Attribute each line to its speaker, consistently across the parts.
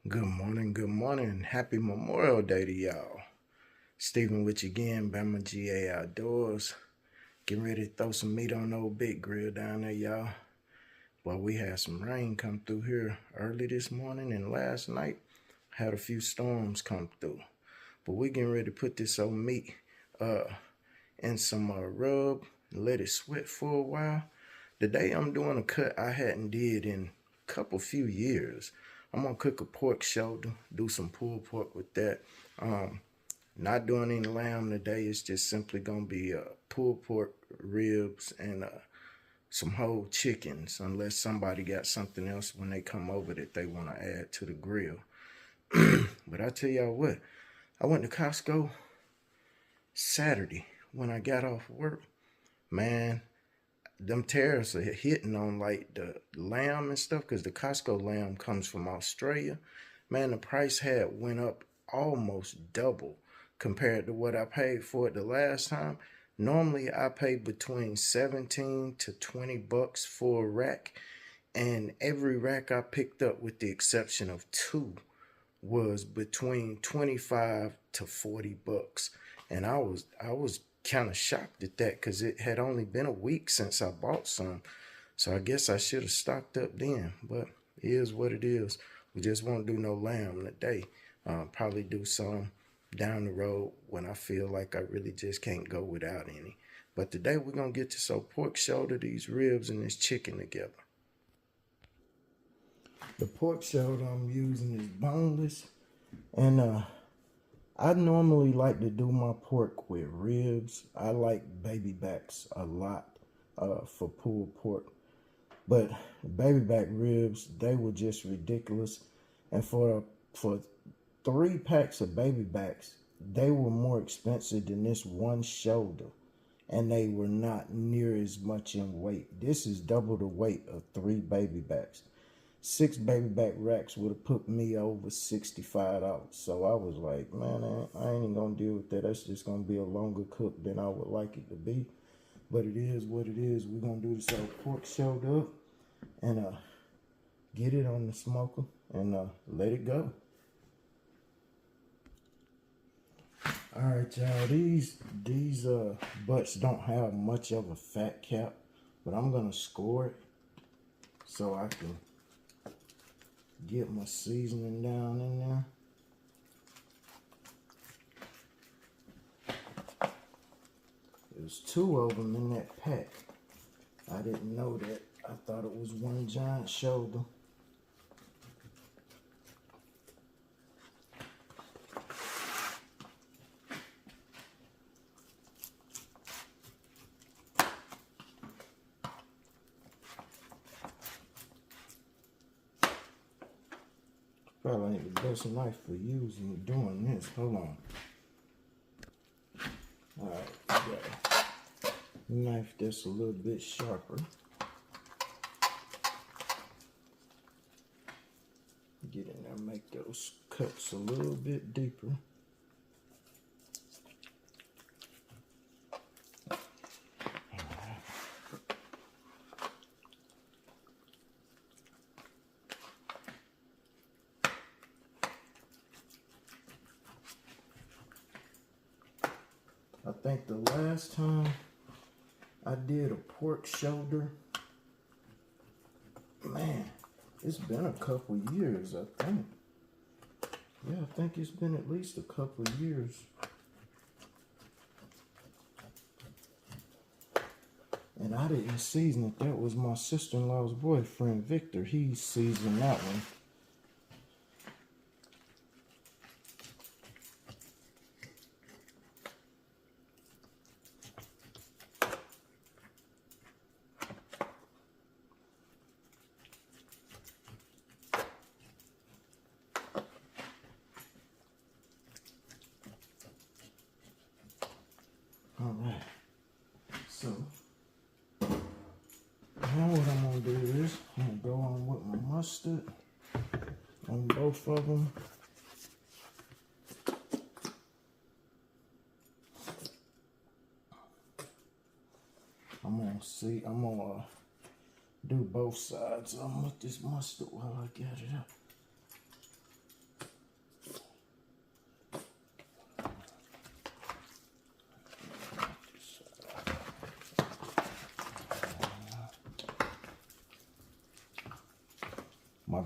Speaker 1: Good morning. Happy Memorial Day to y'all. Stephen with you again, Bama GA Outdoors. Getting ready to throw some meat on the old big grill down there, y'all. Well, we had some rain come through here early this morning, and last night had a few storms come through. But we getting ready to put this old meat in some rub, let it sweat for a while. Today I'm doing a cut I hadn't did in a few years. I'm gonna cook a pork shoulder, do some pulled pork with that. Not doing any lamb today. It's just simply gonna be pulled pork, ribs, and some whole chickens, unless somebody got something else when they come over that they want to add to the grill. But I tell y'all what, I went to Costco Saturday when I got off work. Man, them tariffs are hitting on like the lamb and stuff, because the Costco lamb comes from Australia. Man, the price had went up almost double compared to what I paid for it the last time. Normally I pay between 17 to 20 bucks for a rack, and every rack I picked up, with the exception of two, was between 25 to 40 bucks. And I was kind of shocked at that, because it had only been a week since I bought some. So I guess I should have stocked up then, but it is what it is. We just won't do no lamb today. Probably do some down the road when I feel like I really just can't go without any. But today we're going to get this old pork shoulder, these ribs, and this chicken together. The pork shoulder I'm using is boneless, and I normally like to do my pork with ribs. I like baby backs a lot for pulled pork. But baby back ribs, they were just ridiculous. And for 3 packs of baby backs, they were more expensive than this one shoulder. And they were not near as much in weight. This is double the weight of 3 baby backs. 6 baby back racks would have put me over $65. So I was like, man, I ain't even gonna deal with that. That's just gonna be a longer cook than I would like it to be. But it is what it is. We're gonna do this old pork shoulder up and get it on the smoker and let it go. All right, y'all. These butts don't have much of a fat cap, but I'm gonna score it so I can get my seasoning down in there. There's 2 of them in that pack. I didn't know that. I thought it was one giant shoulder. Probably ain't the best knife for using doing this. Hold on. Alright, got a knife that's a little bit sharper. Get in there, make those cuts a little bit deeper. I think the last time I did a pork shoulder, man, it's been a couple years, I think. Yeah, I think it's been at least a couple years. And I didn't season it. That was my sister-in-law's boyfriend, Victor. He seasoned that one. Alright, so now what I'm going to do is I'm going to go on with my mustard on both of them. I'm going to do both sides with this mustard while I get it up.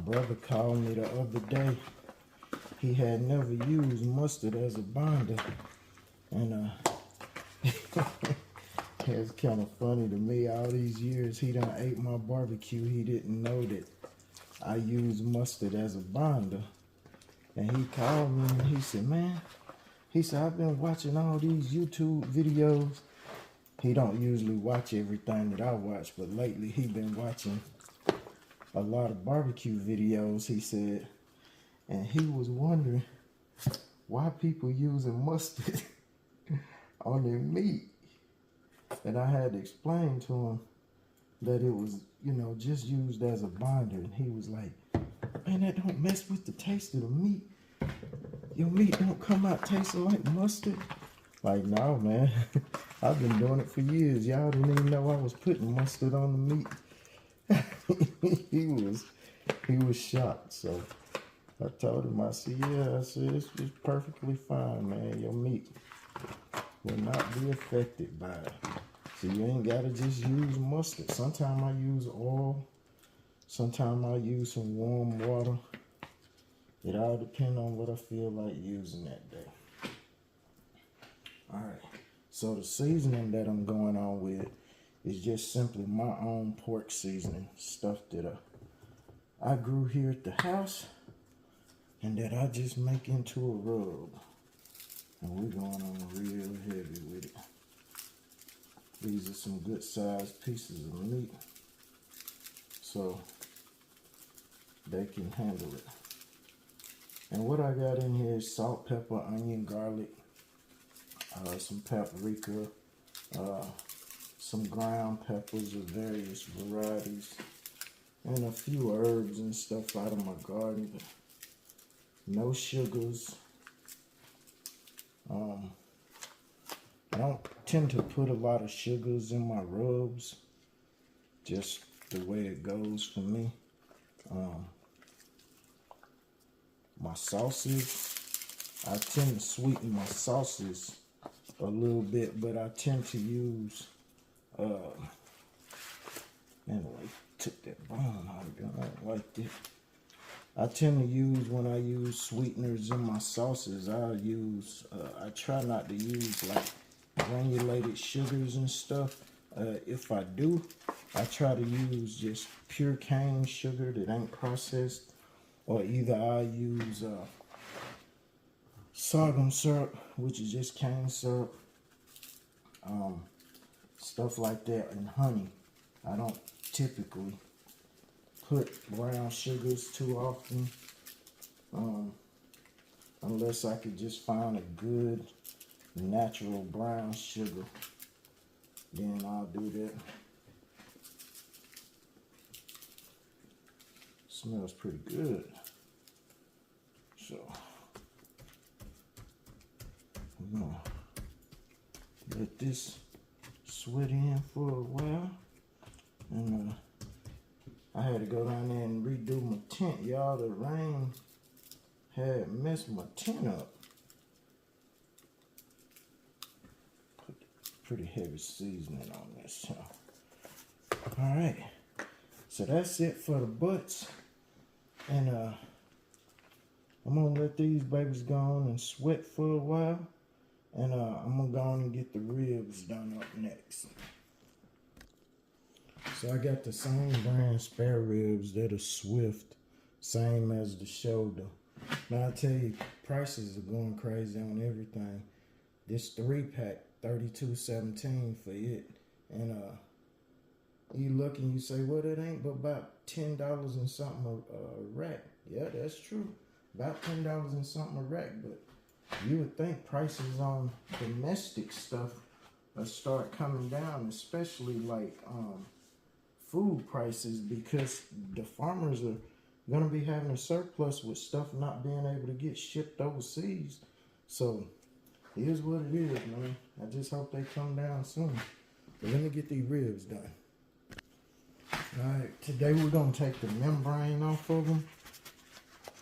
Speaker 1: brother called me the other day. He had never used mustard as a binder. And it's kind of funny to me. All these years he done ate my barbecue. He didn't know that I use mustard as a binder. And he called me and he said, man, he said, I've been watching all these YouTube videos. He don't usually watch everything that I watch, but lately he been watching a lot of barbecue videos, he said. And he was wondering why people using mustard on their meat. And I had to explain to him that it was, you know, just used as a binder. And he was like, man, that don't mess with the taste of the meat. Your meat don't come out tasting like mustard. Like, no, man. I've been doing it for years. Y'all didn't even know I was putting mustard on the meat. he was shocked. So I told him, I said, yeah, I said, it's perfectly fine, man. Your meat will not be affected by it. So you ain't got to just use mustard. Sometimes I use oil. Sometimes I use some warm water. It all depends on what I feel like using that day. All right. So the seasoning that I'm going on with is just simply my own pork seasoning. Stuff that I grew here at the house and that I just make into a rub. And we're going on real heavy with it. These are some good sized pieces of meat, so they can handle it. And what I got in here is salt, pepper, onion, garlic, some paprika, some ground peppers of various varieties, and a few herbs and stuff out of my garden. No sugars. I don't tend to put a lot of sugars in my rubs, just the way it goes for me. My sauces, I tend to sweeten my sauces a little bit, but I tend to use, anyway, took that bone out of it. I don't like that. I tend to use, when I use sweeteners in my sauces, I try not to use like granulated sugars and stuff. If I do, I try to use just pure cane sugar that ain't processed, or either I use sorghum syrup, which is just cane syrup, stuff like that, and honey. I don't typically put brown sugars too often, unless I could just find a good natural brown sugar, then I'll do that. Smells pretty good. So I'm gonna let this sweat in for a while. And I had to go down there and redo my tent, y'all. The rain had messed my tent up. Put pretty heavy seasoning on this. So. All right, so that's it for the butts. And I'm gonna let these babies go on and sweat for a while. And I'm gonna go on and get the ribs done up next. So I got the same brand spare ribs that are Swift, same as the shoulder. Now I tell you, prices are going crazy on everything. This 3-pack, $32.17 for it. And you look and you say, well, that ain't but about $10 and something a rack. Yeah, that's true. About $10 and something a rack. But you would think prices on domestic stuff will start coming down, especially like food prices, because the farmers are going to be having a surplus with stuff not being able to get shipped overseas. So here's what it is, man. I just hope they come down soon. But let me get these ribs done. Alright, today we're going to take the membrane off of them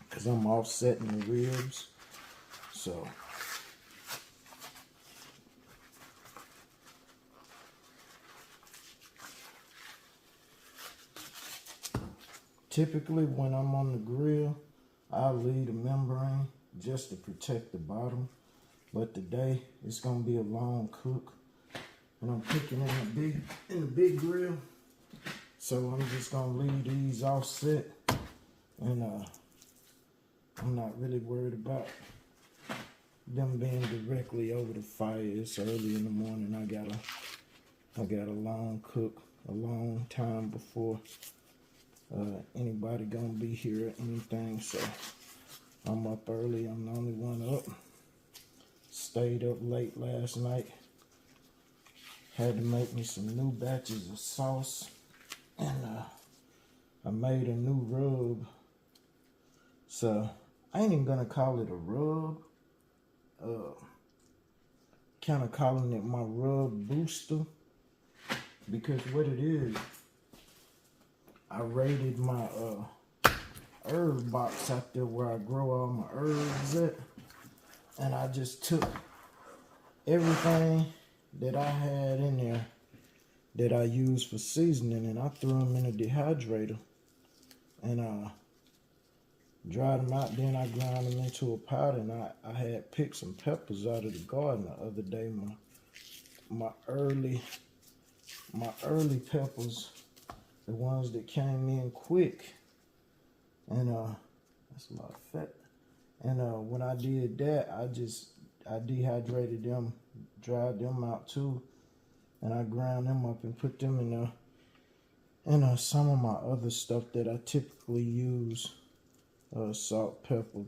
Speaker 1: because I'm offsetting the ribs. So Typically when I'm on the grill, I leave the membrane just to protect the bottom. But today it's gonna be a long cook, and I'm cooking in the big grill. So I'm just gonna leave these offset, and I'm not really worried about them being directly over the fire. It's early in the morning. I got a long cook, a long time before anybody gonna be here or anything. So I'm up early. I'm the only one up. Stayed up late last night. Had to make me some new batches of sauce, and I made a new rub. So I ain't even gonna call it a rub. Kind of calling it my rub booster, because what it is, I raided my herb box out there where I grow all my herbs at, and I just took everything that I had in there that I used for seasoning, and I threw them in a dehydrator and dried them out. Then I ground them into a powder, and I had picked some peppers out of the garden the other day. My early peppers, the ones that came in quick, and that's a lot of fat. And when I did that, I dehydrated them, dried them out too, and I ground them up and put them in some of my other stuff that I typically use. Salt, pepper,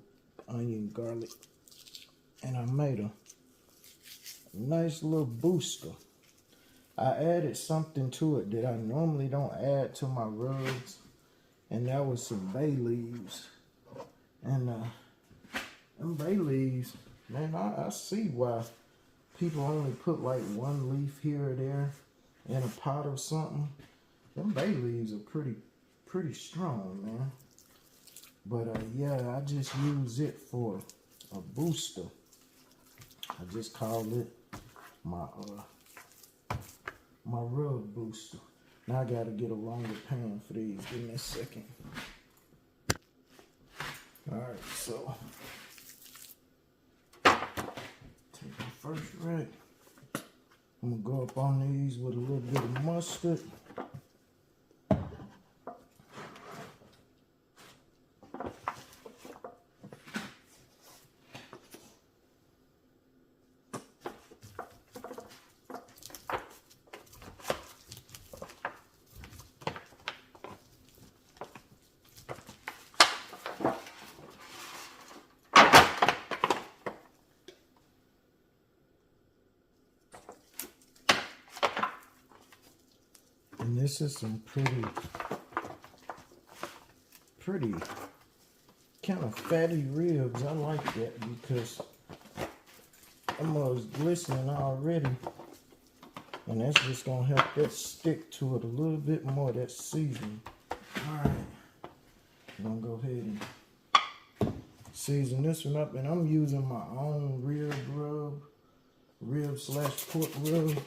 Speaker 1: onion, garlic, and I made a nice little booster. I added something to it that I normally don't add to my rubs, and that was some bay leaves. And them bay leaves, man, I see why people only put like one leaf here or there in a pot or something. Them bay leaves are pretty strong, man. But yeah, I just use it for a booster. I just call it my rub booster. Now I gotta get a longer pan for these. Give me a second. Alright, so take the first rack. I'm gonna go up on these with a little bit of mustard. And this is some pretty kind of fatty ribs. I like that because them was glistening already. And that's just gonna help that stick to it a little bit more, that seasoning. Alright. I'm gonna go ahead and season this one up, and I'm using my own rib slash pork rub.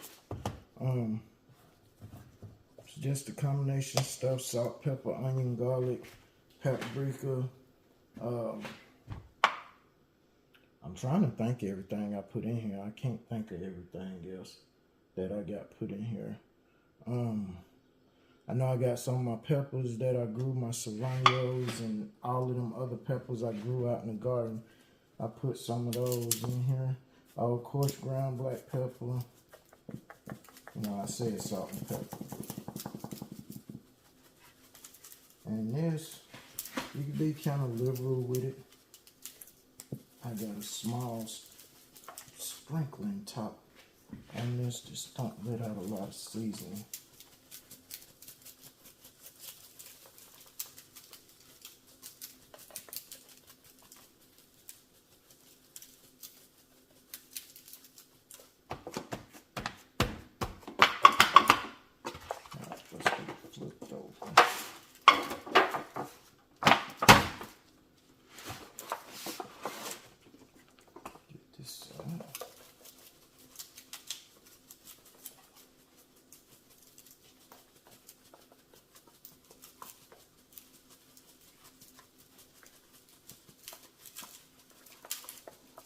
Speaker 1: It's just a combination of stuff: salt, pepper, onion, garlic, paprika. I'm trying to think of everything I put in here. I can't think of everything else that I got put in here. I know I got some of my peppers that I grew, my serranos, and all of them other peppers I grew out in the garden. I put some of those in here. Oh, of course, ground black pepper. No, I said salt and pepper. And this, you can be kind of liberal with it. I got a small sprinkling top on this, just don't let out a lot of seasoning.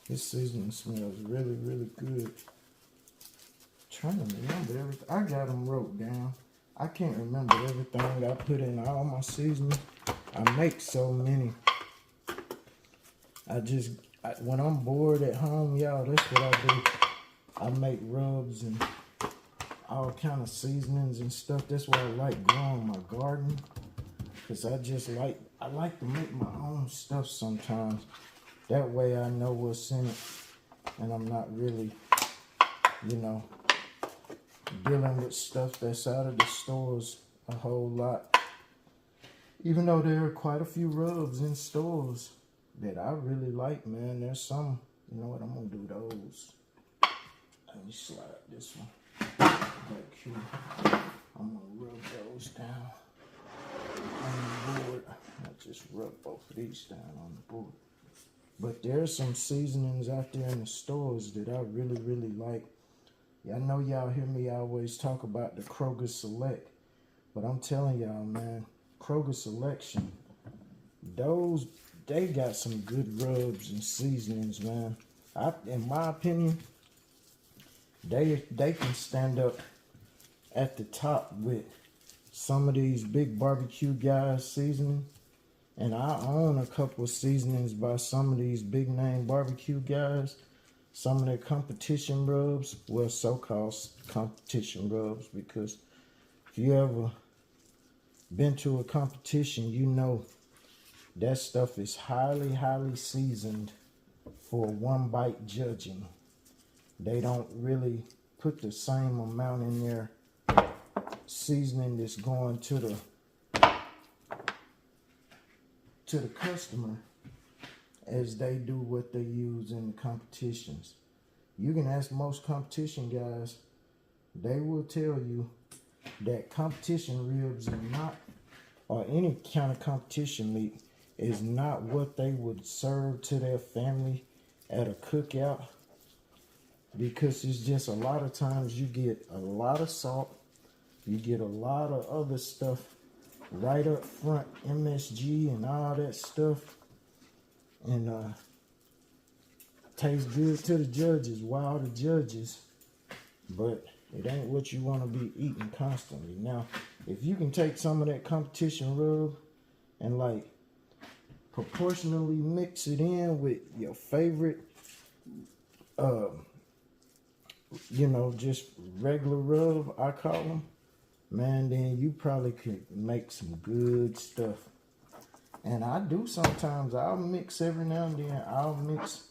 Speaker 1: This seasoning smells really, really good. Trying to remember everything. I got them wrote down. I can't remember everything I put in all my seasoning. I make so many. When I'm bored at home, y'all, that's what I do. I make rubs and all kind of seasonings and stuff. That's why I like growing my garden. Because I like to make my own stuff sometimes. That way I know what's in it. And I'm not really, dealing with stuff that's out of the stores a whole lot. Even though there are quite a few rubs in stores that I really like, man. There's some, you know what, I'm going to do those. Let me slide this one back here. I'm going to rub those down on the board. I just rub both of these down on the board. But there's some seasonings out there in the stores that I really, really like. I know y'all hear me always talk about the Kroger Select, but I'm telling y'all, man, Kroger Selection, they got some good rubs and seasonings, man. In my opinion, they can stand up at the top with some of these big barbecue guys seasoning. And I own a couple of seasonings by some of these big name barbecue guys. Some of their competition rubs, well, so-called competition rubs, because if you ever been to a competition, you know that stuff is highly, highly seasoned for one bite judging. They don't really put the same amount in their seasoning that's going to the customer as they do what they use in the competitions. You can ask most competition guys, they will tell you that competition ribs are not, or any kind of competition meat, is not what they would serve to their family at a cookout, because it's just a lot of times you get a lot of salt, you get a lot of other stuff right up front, MSG and all that stuff, and tastes good to the judges, wow, the judges, but it ain't what you want to be eating constantly. Now, if you can take some of that competition rub and like proportionally mix it in with your favorite, just regular rub, I call them, man, then you probably could make some good stuff. And I do sometimes. I'll mix every now and then. I'll mix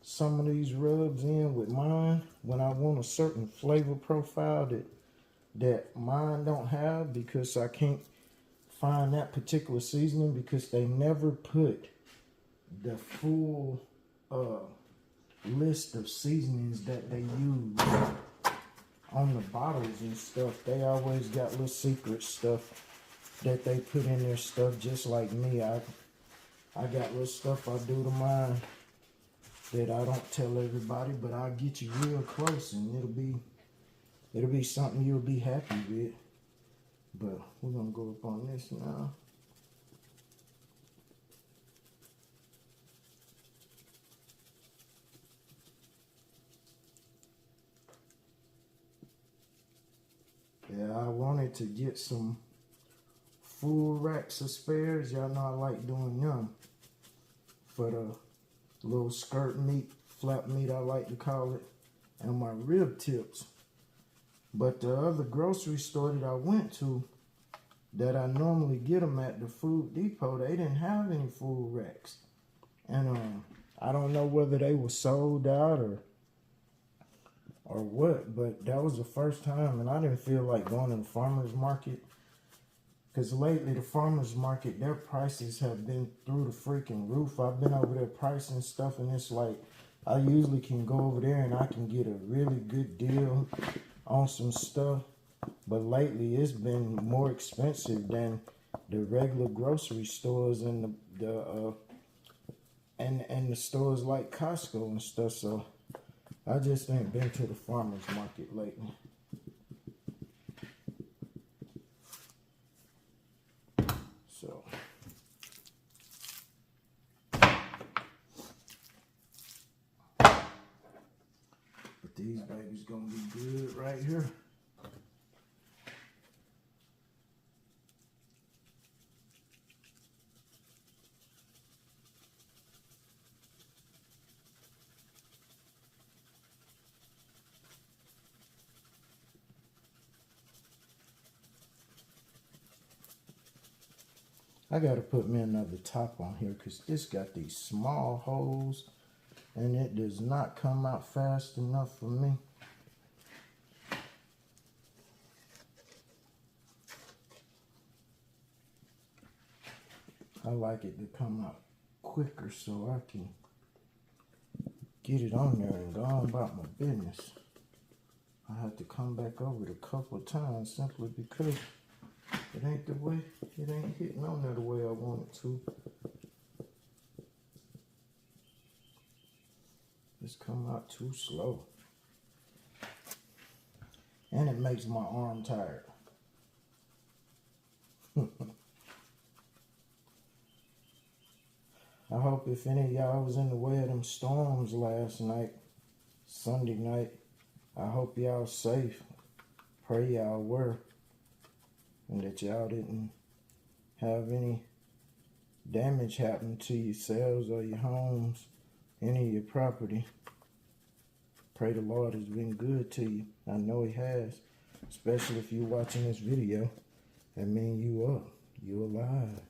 Speaker 1: some of these rubs in with mine when I want a certain flavor profile that mine don't have, because I can't find that particular seasoning, because they never put the full list of seasonings that they use on the bottles and stuff. They always got little secret stuff that they put in their stuff, just like me. I got little stuff I do to mine that I don't tell everybody, but I'll get you real close and it'll be something you'll be happy with. But we're gonna go up on this now. Yeah, I wanted to get some full racks of spares. Y'all know I like doing them for the little skirt meat, flap meat I like to call it, and my rib tips. But the other grocery store that I went to, that I normally get them at, the Food Depot, they didn't have any full racks. And I don't know whether they were sold out or what, but that was the first time, and I didn't feel like going to the farmer's market, because lately the farmer's market, their prices have been through the freaking roof. I've been over there pricing stuff, and it's like I usually can go over there and I can get a really good deal on some stuff, but lately it's been more expensive than the regular grocery stores and the stores like Costco and stuff. So I just ain't been to the farmer's market lately. So These babies gonna be good right here. I gotta put me another top on here because this got these small holes and it does not come out fast enough for me. I like it to come out quicker so I can get it on there and go on about my business. I have to come back over it a couple of times simply because it ain't the way, it ain't hitting on there the way I want it to. It's come out too slow. And it makes my arm tired. I hope if any of y'all was in the way of them storms last night, Sunday night, I hope y'all safe. Pray y'all were. And that y'all didn't have any damage happen to yourselves or your homes, any of your property. Pray the Lord has been good to you. I know he has. Especially if you're watching this video. That means you up. You alive.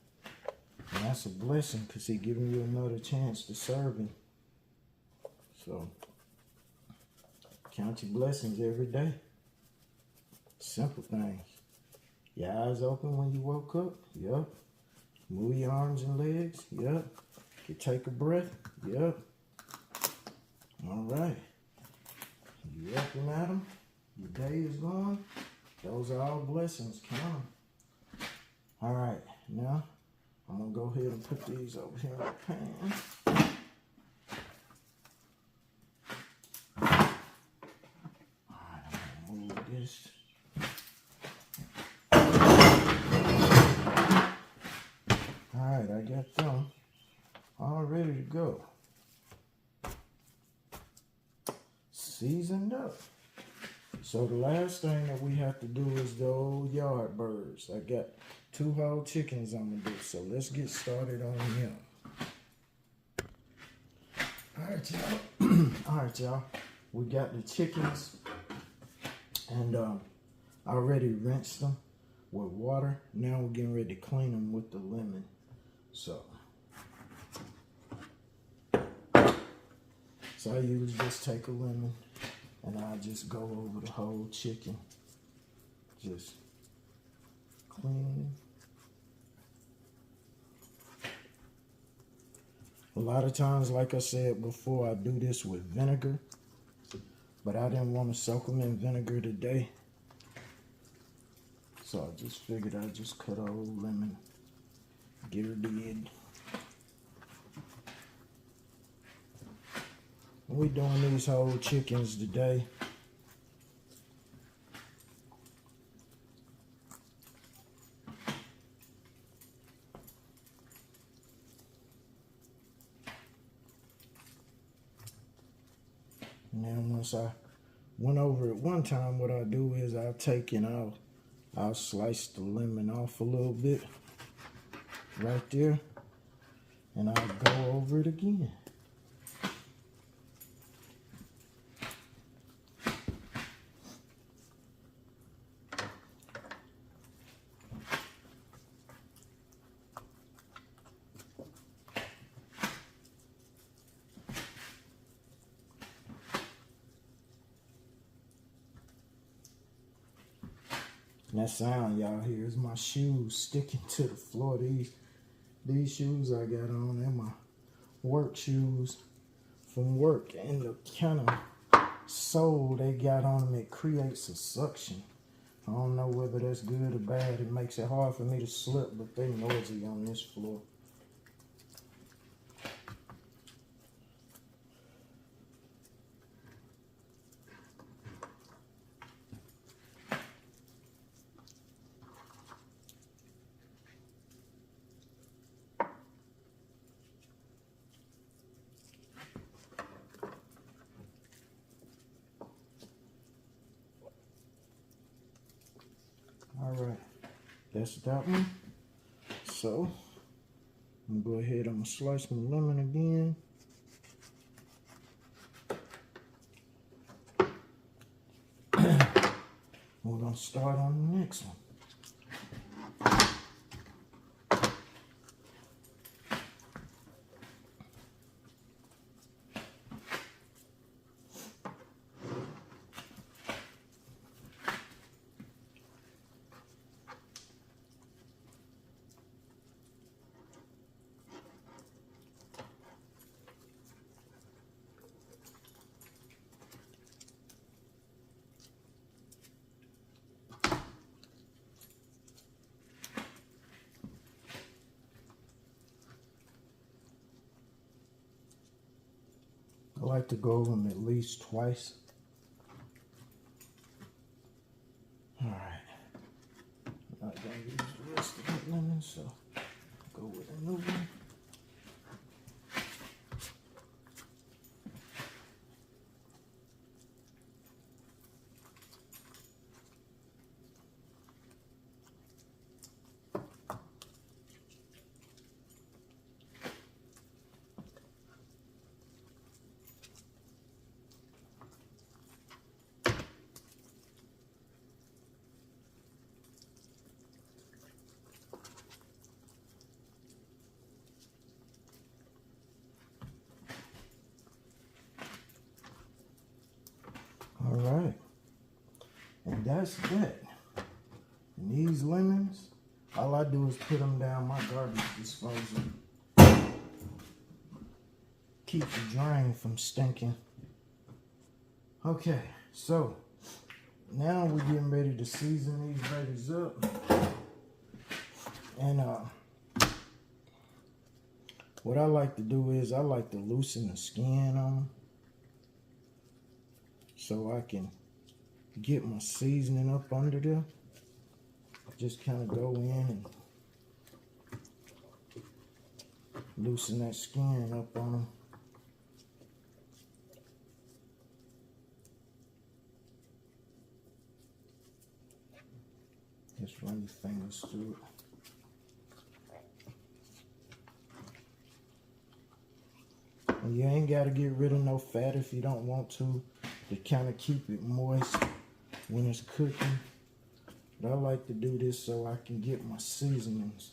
Speaker 1: And that's a blessing because he's giving you another chance to serve him. So, count your blessings every day. Simple things. Your eyes open when you woke up? Yup. Move your arms and legs? Yup. You take a breath? Yup. All right. You up and at 'em? Your day is gone? Those are all blessings. Count 'em. All right. Now, I'm going to go ahead and put these over here in the pan. All right, I'm going to move this. All right, I got them all ready to go. Seasoned up. So the last thing that we have to do is the old yard birds. I got 2 whole chickens I'm gonna do, so let's get started on them. All right, y'all. All right, y'all. We got the chickens, and I already rinsed them with water. Now we're getting ready to clean them with the lemon. So I usually just take a lemon and I just go over the whole chicken, just clean. A lot of times, like I said before, I do this with vinegar, but I didn't want to soak them in vinegar today. So I just figured I'd just cut a old lemon, get her did. We're doing these whole chickens today. And then once I went over it one time, what I do is I'll take and I'll slice the lemon off a little bit right there, and I'll go over it again. And that sound y'all hear is my shoes sticking to the floor. These shoes I got on, they're my work shoes from work, and the kind of sole they got on them, it creates a suction. I don't know whether that's good or bad. It makes it hard for me to slip, but they noisy on this floor. That's that one. So I'm gonna go ahead, I'm gonna slice my lemon again. We're gonna start on the next one. I like to go over them at least twice. All right. I'm not gonna use the rest of that lemon, so go with a new one. All right, and that's that. And these lemons, all I do is put them down my garbage disposal. Keep the drain from stinking. Okay, so now we're getting ready to season these babies up. And what I like to do is I like to loosen the skin on them so I can get my seasoning up under there. Just kind of go in and loosen that skin up on them. Just run your fingers through it. And you ain't got to get rid of no fat if you don't want to kind of keep it moist when it's cooking. But I like to do this so I can get my seasonings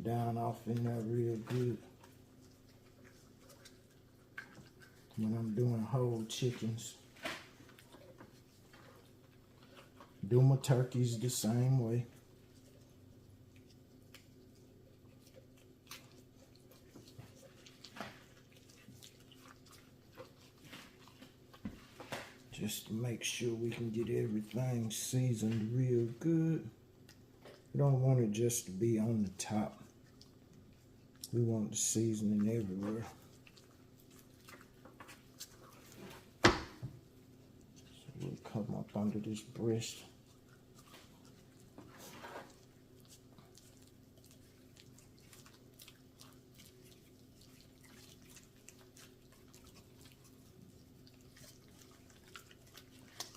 Speaker 1: down off in there real good when I'm doing whole chickens. Do my turkeys the same way. Just to make sure we can get everything seasoned real good. We don't want it just to be on the top. We want the seasoning everywhere. So we'll come up under this breast.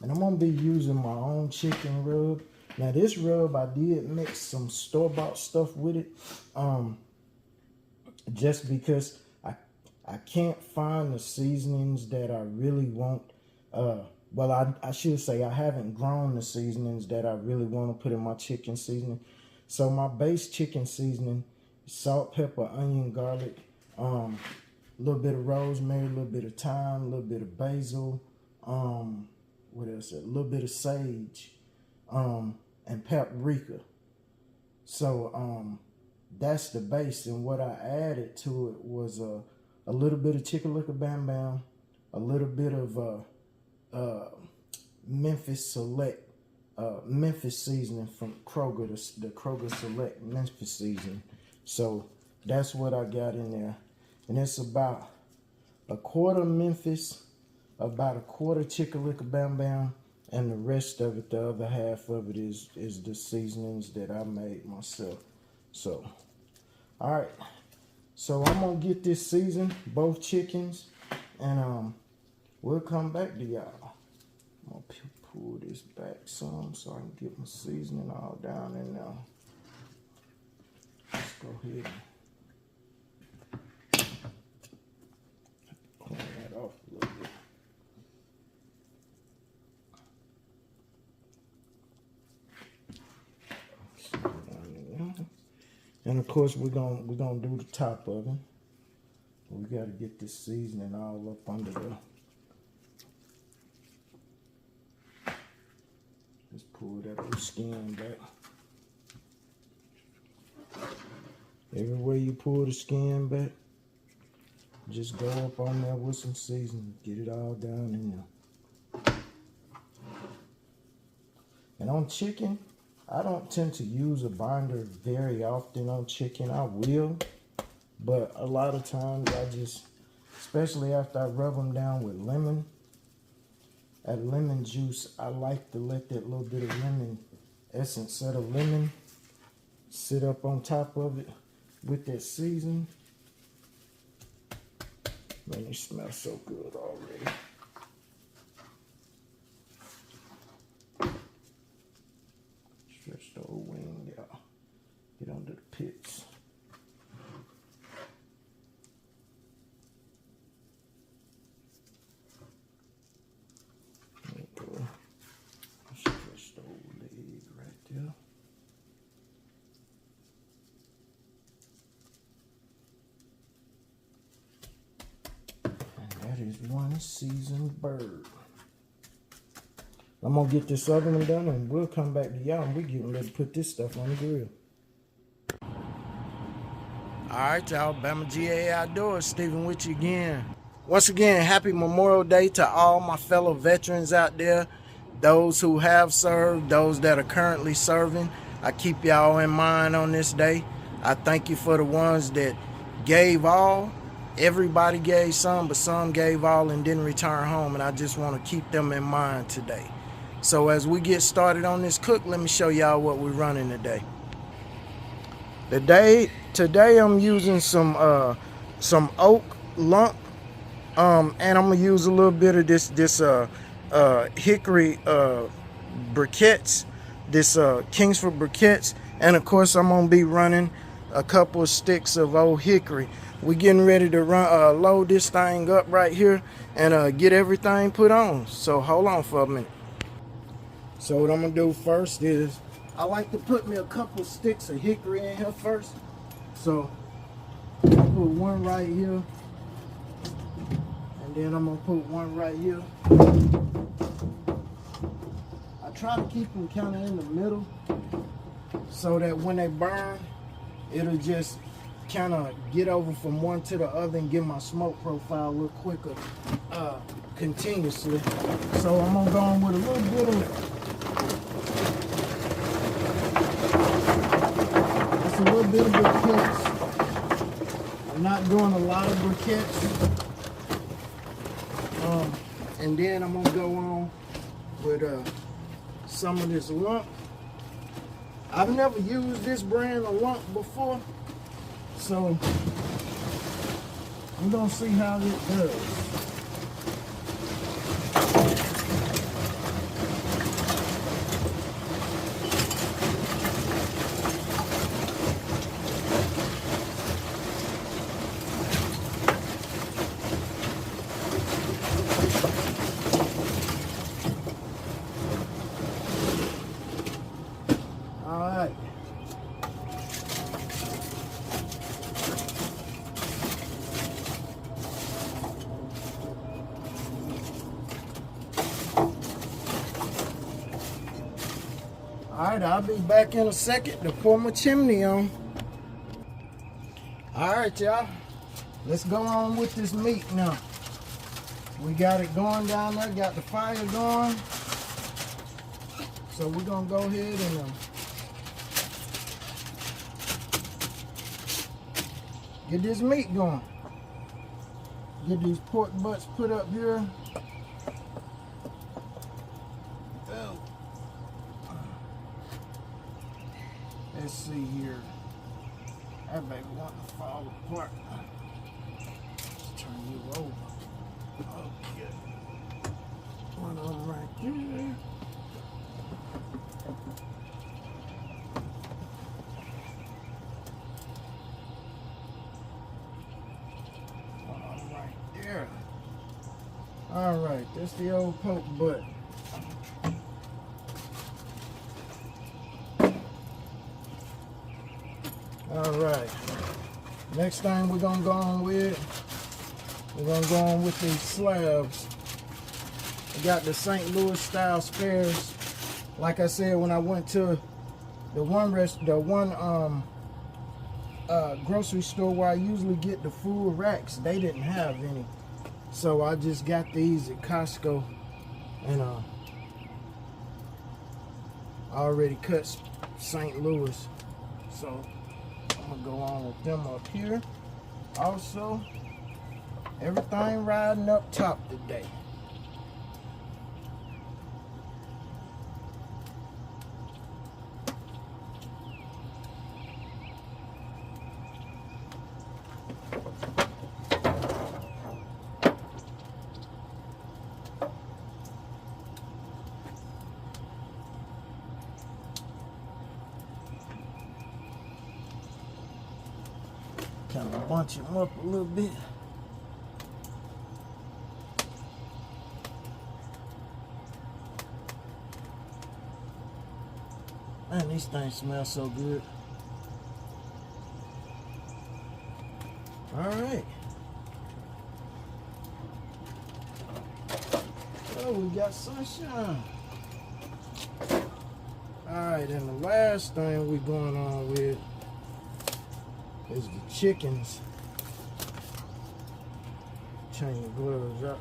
Speaker 1: And I'm gonna be using my own chicken rub. Now this rub, I did mix some store-bought stuff with it, just because I can't find the seasonings that I really want. Well, I should say I haven't grown the seasonings that I really want to put in my chicken seasoning. So my base chicken seasoning is salt, pepper, onion, garlic, a little bit of rosemary, a little bit of thyme, a little bit of basil, what else? A little bit of sage, and paprika. So that's the base, and what I added to it was a little bit of chicken licker bam bam, a little bit of Memphis Select, Memphis seasoning from Kroger, the Kroger Select Memphis seasoning. So that's what I got in there, and it's about a quarter Memphis, about a quarter chicken licker bam bam, and the rest of it, the other half of it is the seasonings that I made myself. So, all right. So I'm gonna get this seasoned, both chickens, and we'll come back to y'all. I'm gonna pull this back some so I can get my seasoning all down in there. Let's go ahead and clean that off a little bit. And of course we're gonna do the top of it. We gotta get this seasoning all up under there. Just pull that old skin back. Everywhere you pull the skin back, just go up on there with some seasoning. Get it all down in there. And on chicken, I don't tend to use a binder very often on chicken. I will, but a lot of times I just, especially after I rub them down with lemon, that lemon juice, I like to let that little bit of lemon essence of the lemon sit up on top of it with that seasoning. Man, it smells so good already. Stretch the old wing out. Get under the pits. There we go. Stretch the old leg right there. And that is one seasoned bird. I'm gonna get this other one done and we'll come back to y'all and we're getting ready to put this stuff on the grill. Alright y'all, Bama GA Outdoors, Stephen with you again. Once again, happy Memorial Day to all my fellow veterans out there. Those who have served, those that are currently serving. I keep y'all in mind on this day. I thank you for the ones that gave all. Everybody gave some, but some gave all and didn't return home, and I just want to keep them in mind today. So as we get started on this cook, let me show y'all what we're running today. Today I'm using some oak lump, and I'm gonna use a little bit of this hickory briquettes, this Kingsford briquettes, and of course I'm gonna be running a couple of sticks of old hickory. We're getting ready to load this thing up right here and get everything put on. So hold on for a minute. So what I'm gonna do first is I like to put me a couple of sticks of hickory in here first. So I'm gonna put one right here, and then I'm gonna put one right here. I try to keep them kind of in the middle so that when they burn, it'll just kind of get over from one to the other and get my smoke profile a little quicker continuously. So I'm gonna go on with a little bit of briquettes. I'm not doing a lot of briquettes. And then I'm gonna go on with some of this lump. I've never used this brand of lump before, so I'm gonna see how it does. Alright, I'll be back in a second to pour my chimney on. Alright, y'all. Let's go on with this meat now. We got it going down there, got the fire going. So we're going to go ahead and get this meat going. Get these pork butts put up here. Let's see here. That baby wanting to fall apart. Let's turn you over. Okay. One of them right there. Yeah. Alright, that's the old poke butt. Alright. Next thing we're gonna go on with, these slabs. I got the St. Louis style spares. Like I said, when I went to the one grocery store where I usually get the full racks, they didn't have any. So I just got these at Costco, and I already cut St. Louis. So I'm gonna go on with them up here. Also, everything riding up top today. Kind of bunch them up a little bit. Man, these things smell so good. All right. Oh, we got sunshine. All right, and the last thing we're going on with is the chickens. Turn your gloves up.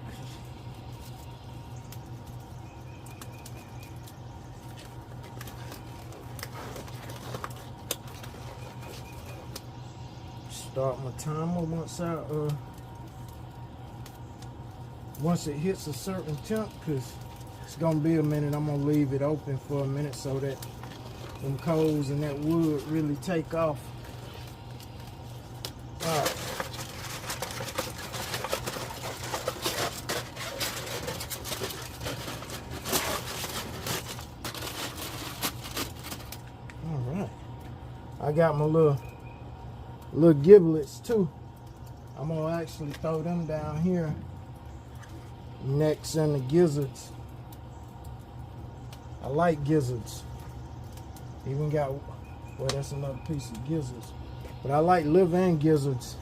Speaker 1: Start my timer once it hits a certain temp, because it's gonna be a minute. I'm gonna leave it open for a minute so that them coals and that wood really take off. Alright. Alright. I got my little giblets too. I'm gonna actually throw them down here. Necks and the gizzards. I like gizzards. Even got, well, that's another piece of gizzards. But I like liver and gizzards.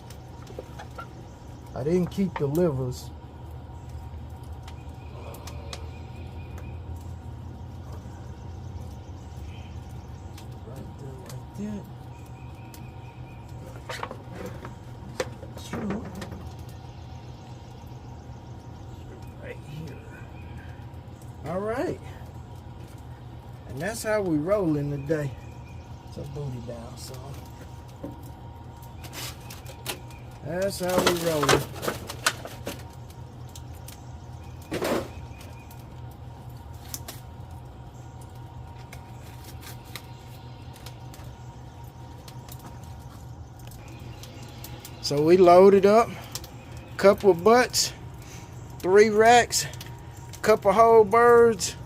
Speaker 1: I didn't keep the livers. Right there, like that. True. Right here. All right. And that's how we rolling today. So booty down, son. That's how we rolling. So we loaded up a couple of butts, 3 racks, couple whole birds,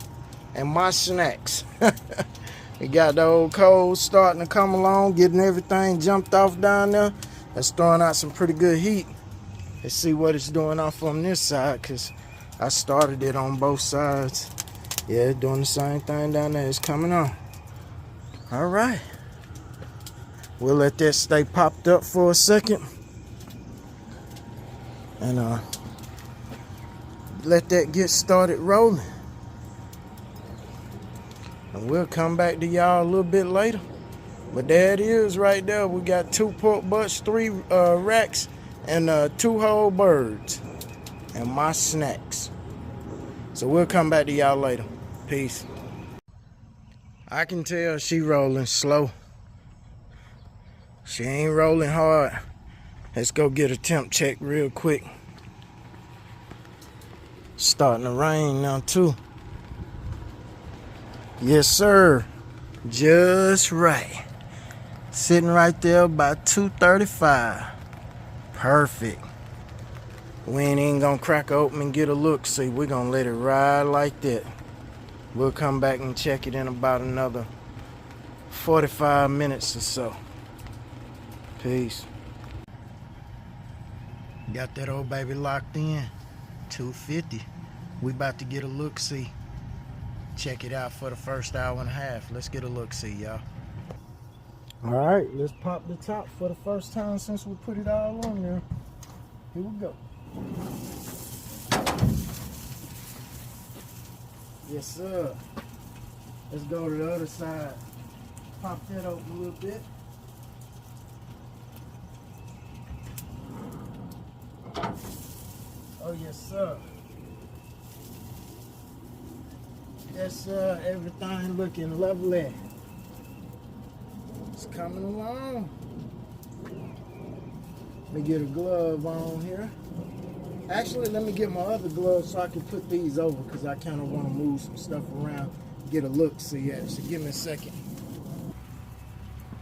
Speaker 1: and my snacks. We got the old coals starting to come along, getting everything jumped off down there. That's throwing out some pretty good heat. Let's see what it's doing off on this side, because I started it on both sides. Yeah, it's doing the same thing down there. It's coming on. All right. We'll let that stay popped up for a second. And let that get started rolling. And we'll come back to y'all a little bit later. But there it is right there. We got 2 pork butts, 3 racks, and 2 whole birds. And my snacks. So we'll come back to y'all later. Peace. I can tell she rolling slow. She ain't rolling hard. Let's go get a temp check real quick. Starting to rain now too. Yes, sir. Just right. Sitting right there about 235. Perfect. We ain't even gonna crack open and get a look. See, we're gonna let it ride like that. We'll come back and check it in about another 45 minutes or so. Peace. Got that old baby locked in. 250. We about to get a look-see. Check it out for the first hour and a half. Let's get a look-see, y'all. Alright, let's pop the top for the first time since we put it all on there. Here we go. Yes, sir. Let's go to the other side. Pop that open a little bit. Oh, yes, sir. Yes, sir. Everything looking lovely. It's coming along. Let me get a glove on here. Actually, let me get my other gloves so I can put these over because I kind of want to move some stuff around, get a look-see at it. So give me a second.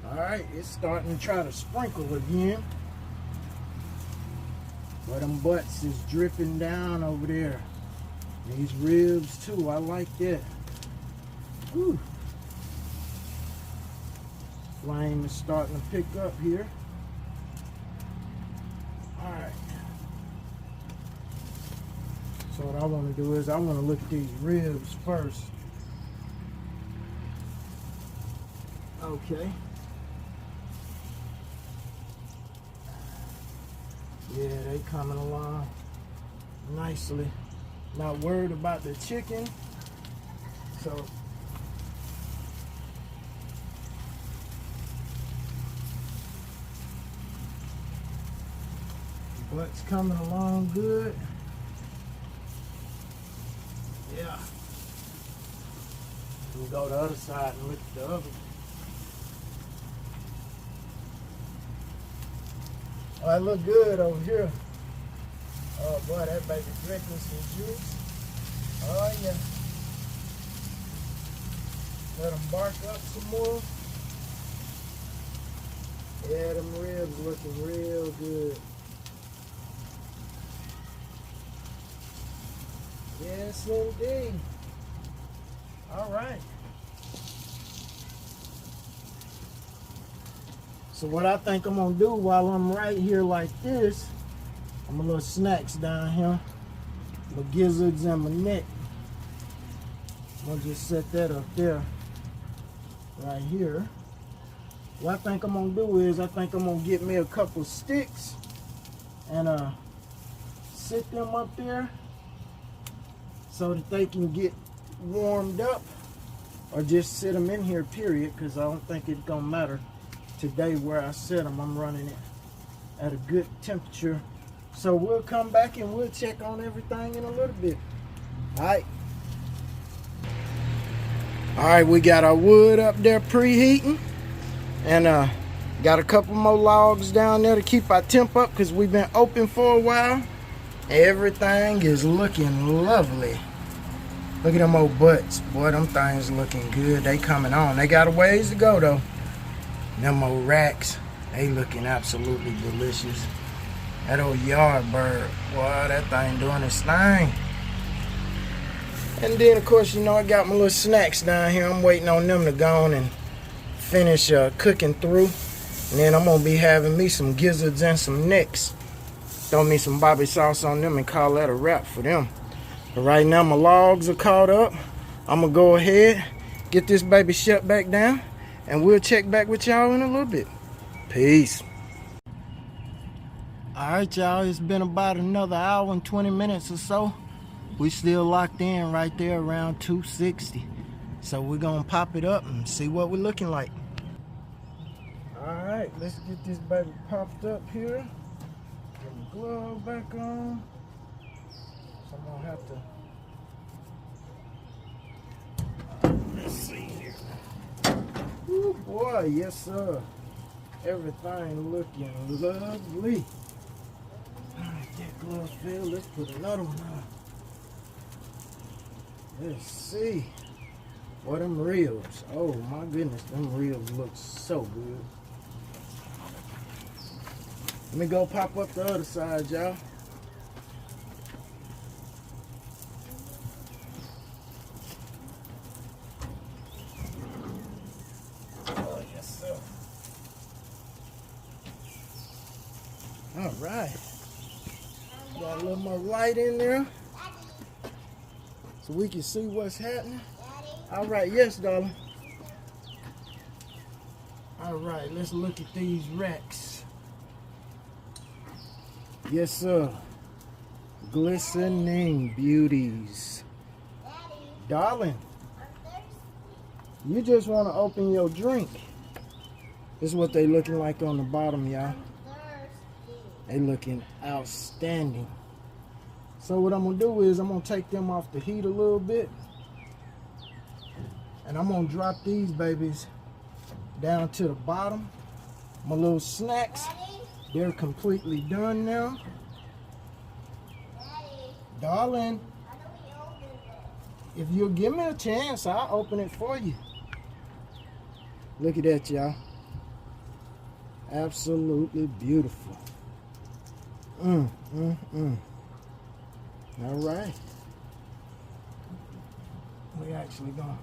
Speaker 1: All right, it's starting to try to sprinkle again. But them butts is dripping down over there. These ribs too, I like that. Whew. Flame is starting to pick up here. Alright. So what I want to do is I want to look at these ribs first. Okay. Yeah, they coming along nicely. Not worried about the chicken. So butt's coming along good. Yeah. We'll go to the other side and look at the other. Oh, that look good over here. Oh boy, that baby drinking some juice. Oh yeah. Let them bark up some more. Yeah, them ribs looking real good. Yes, indeed. All right. So what I think I'm gonna do while I'm right here like this, I'm a little snacks down here, my gizzards and my neck. I'm gonna just set that up there, right here. What I think I'm gonna do is I think I'm gonna get me a couple sticks and sit them up there so that they can get warmed up, or just sit them in here, period, because I don't think it's gonna matter today where I set them. I'm running it at a good temperature. So we'll come back and we'll check on everything in a little bit. All right, we got our wood up there preheating, and got a couple more logs down there to keep our temp up because we've been open for a while. Everything is looking lovely. Look at them old butts. Boy, them things looking good. They coming on. They got a ways to go though. Them old racks, they looking absolutely delicious. That old yard bird, boy, that thing doing its thing. And then, of course, you know, I got my little snacks down here. I'm waiting on them to go on and finish cooking through. And then I'm going to be having me some gizzards and some necks. Throw me some Bobby sauce on them and call that a wrap for them. But right now, my logs are caught up. I'm going to go ahead, get this baby shut back down, and we'll check back with y'all in a little bit. Peace. Alright, y'all, it's been about another hour and 20 minutes or so. We still locked in right there around 260. So we're gonna pop it up and see what we're looking like. Alright, let's get this baby popped up here. Get my glove back on. So I'm gonna have to, let's see here. Ooh, boy, yes sir. Everything looking lovely. Alright, that glove filled. Let's put another one on. Let's see. Boy, them ribs. Oh my goodness, them ribs look so good. Let me go pop up the other side, y'all. Oh, yes, sir. All right. Got a little more light in there so we can see what's happening. All right, yes, darling. All right, let's look at these racks. Yes, sir. Glistening beauties. Darling, you just want to open your drink. This is what they looking like on the bottom, y'all. They looking outstanding. So what I'm going to do is I'm going to take them off the heat a little bit. And I'm going to drop these babies down to the bottom. My little snacks, they're completely done now. Darling, if you'll give me a chance, I'll open it for you. Look at that, y'all. Absolutely beautiful. All right. We actually gonna,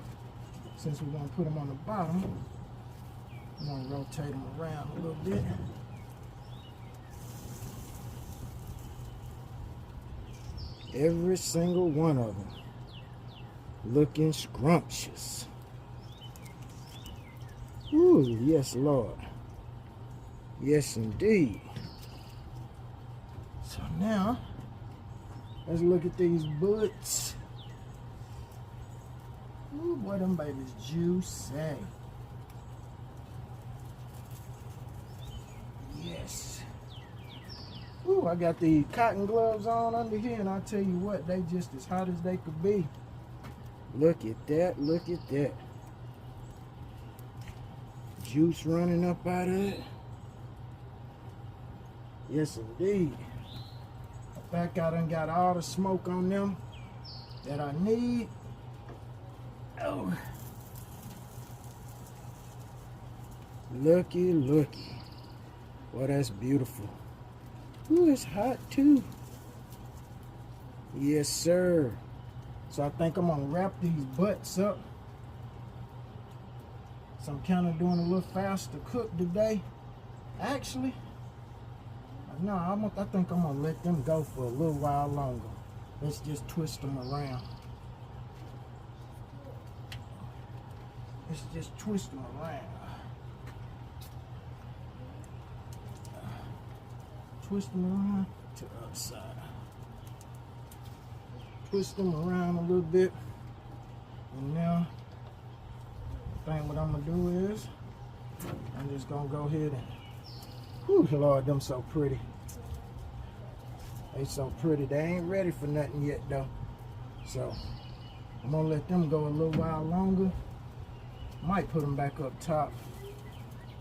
Speaker 1: since we're gonna put them on the bottom, I'm gonna rotate them around a little bit. Every single one of them looking scrumptious. Ooh, yes, Lord. Yes, indeed. So now, let's look at these butts. Ooh, boy, them babies juicy. Yes. Ooh, I got the cotton gloves on under here, and I tell you what, they just as hot as they could be. Look at that, look at that. Juice running up out of it. Yes, indeed. In fact, I done got all the smoke on them that I need. Oh. Looky, looky. Well, that's beautiful. Ooh, it's hot too. Yes, sir. So I think I'm gonna wrap these butts up. So I'm kind of doing a little faster cook today. Actually, no, I think I'm gonna let them go for a little while longer. Let's just twist them around. Let's just twist them around. Twist them around to the other side. Twist them around a little bit. And now, I think what I'm gonna do is, I'm just gonna go ahead and, whew, Lord, them so pretty. They so pretty. They ain't ready for nothing yet though. So, I'm gonna let them go a little while longer. Might put them back up top.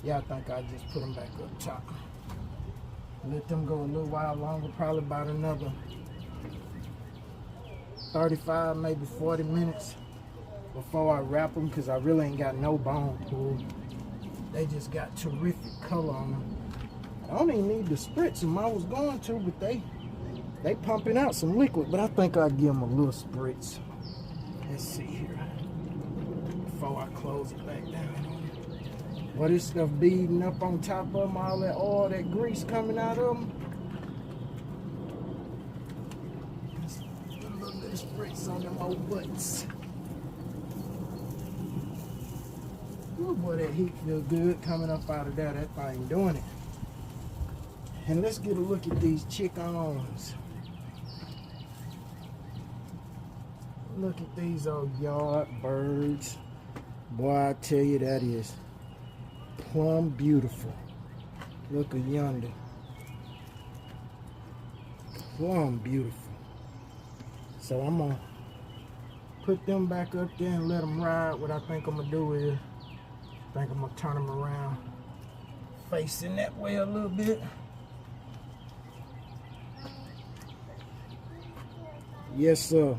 Speaker 1: Yeah, I think I'll just put them back up top. Let them go a little while longer, probably about another 35, maybe 40 minutes before I wrap them, because I really ain't got no bone pulled. They just got terrific color on them. I don't even need to spritz them. I was going to, but they pumping out some liquid, but I think I'll give them a little spritz. Let's see here. Before I close it back down. Well, this stuff beading up on top of them, all that oil, that grease coming out of them. Just put a little bit of spritz on them old butts. Ooh, boy, that heat feel good coming up out of there. That thing doing it. And let's get a look at these chickens. Look at these old yard birds. Boy, I tell you, that is plumb beautiful. Look at yonder. Plumb beautiful. So I'm gonna put them back up there and let them ride. What I think I'm gonna do is, I think I'm gonna turn them around, facing that way a little bit. Yes, sir.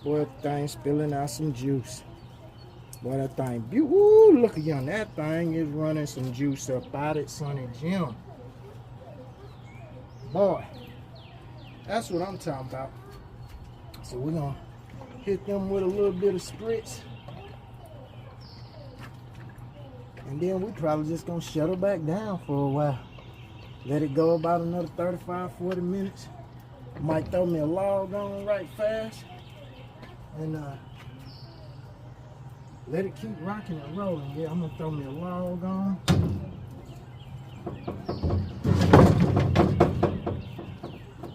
Speaker 1: Boy, that thing spilling out some juice. Boy, that thing, ooh, look at y'all. That thing is running some juice up out it, Sonny Jim. Boy, that's what I'm talking about. So we're gonna hit them with a little bit of spritz. And then we probably just gonna shut her back down for a while. Let it go about another 35, 40 minutes. Might throw me a log on right fast. And let it keep rocking and rolling. Yeah, I'm gonna throw me a log on.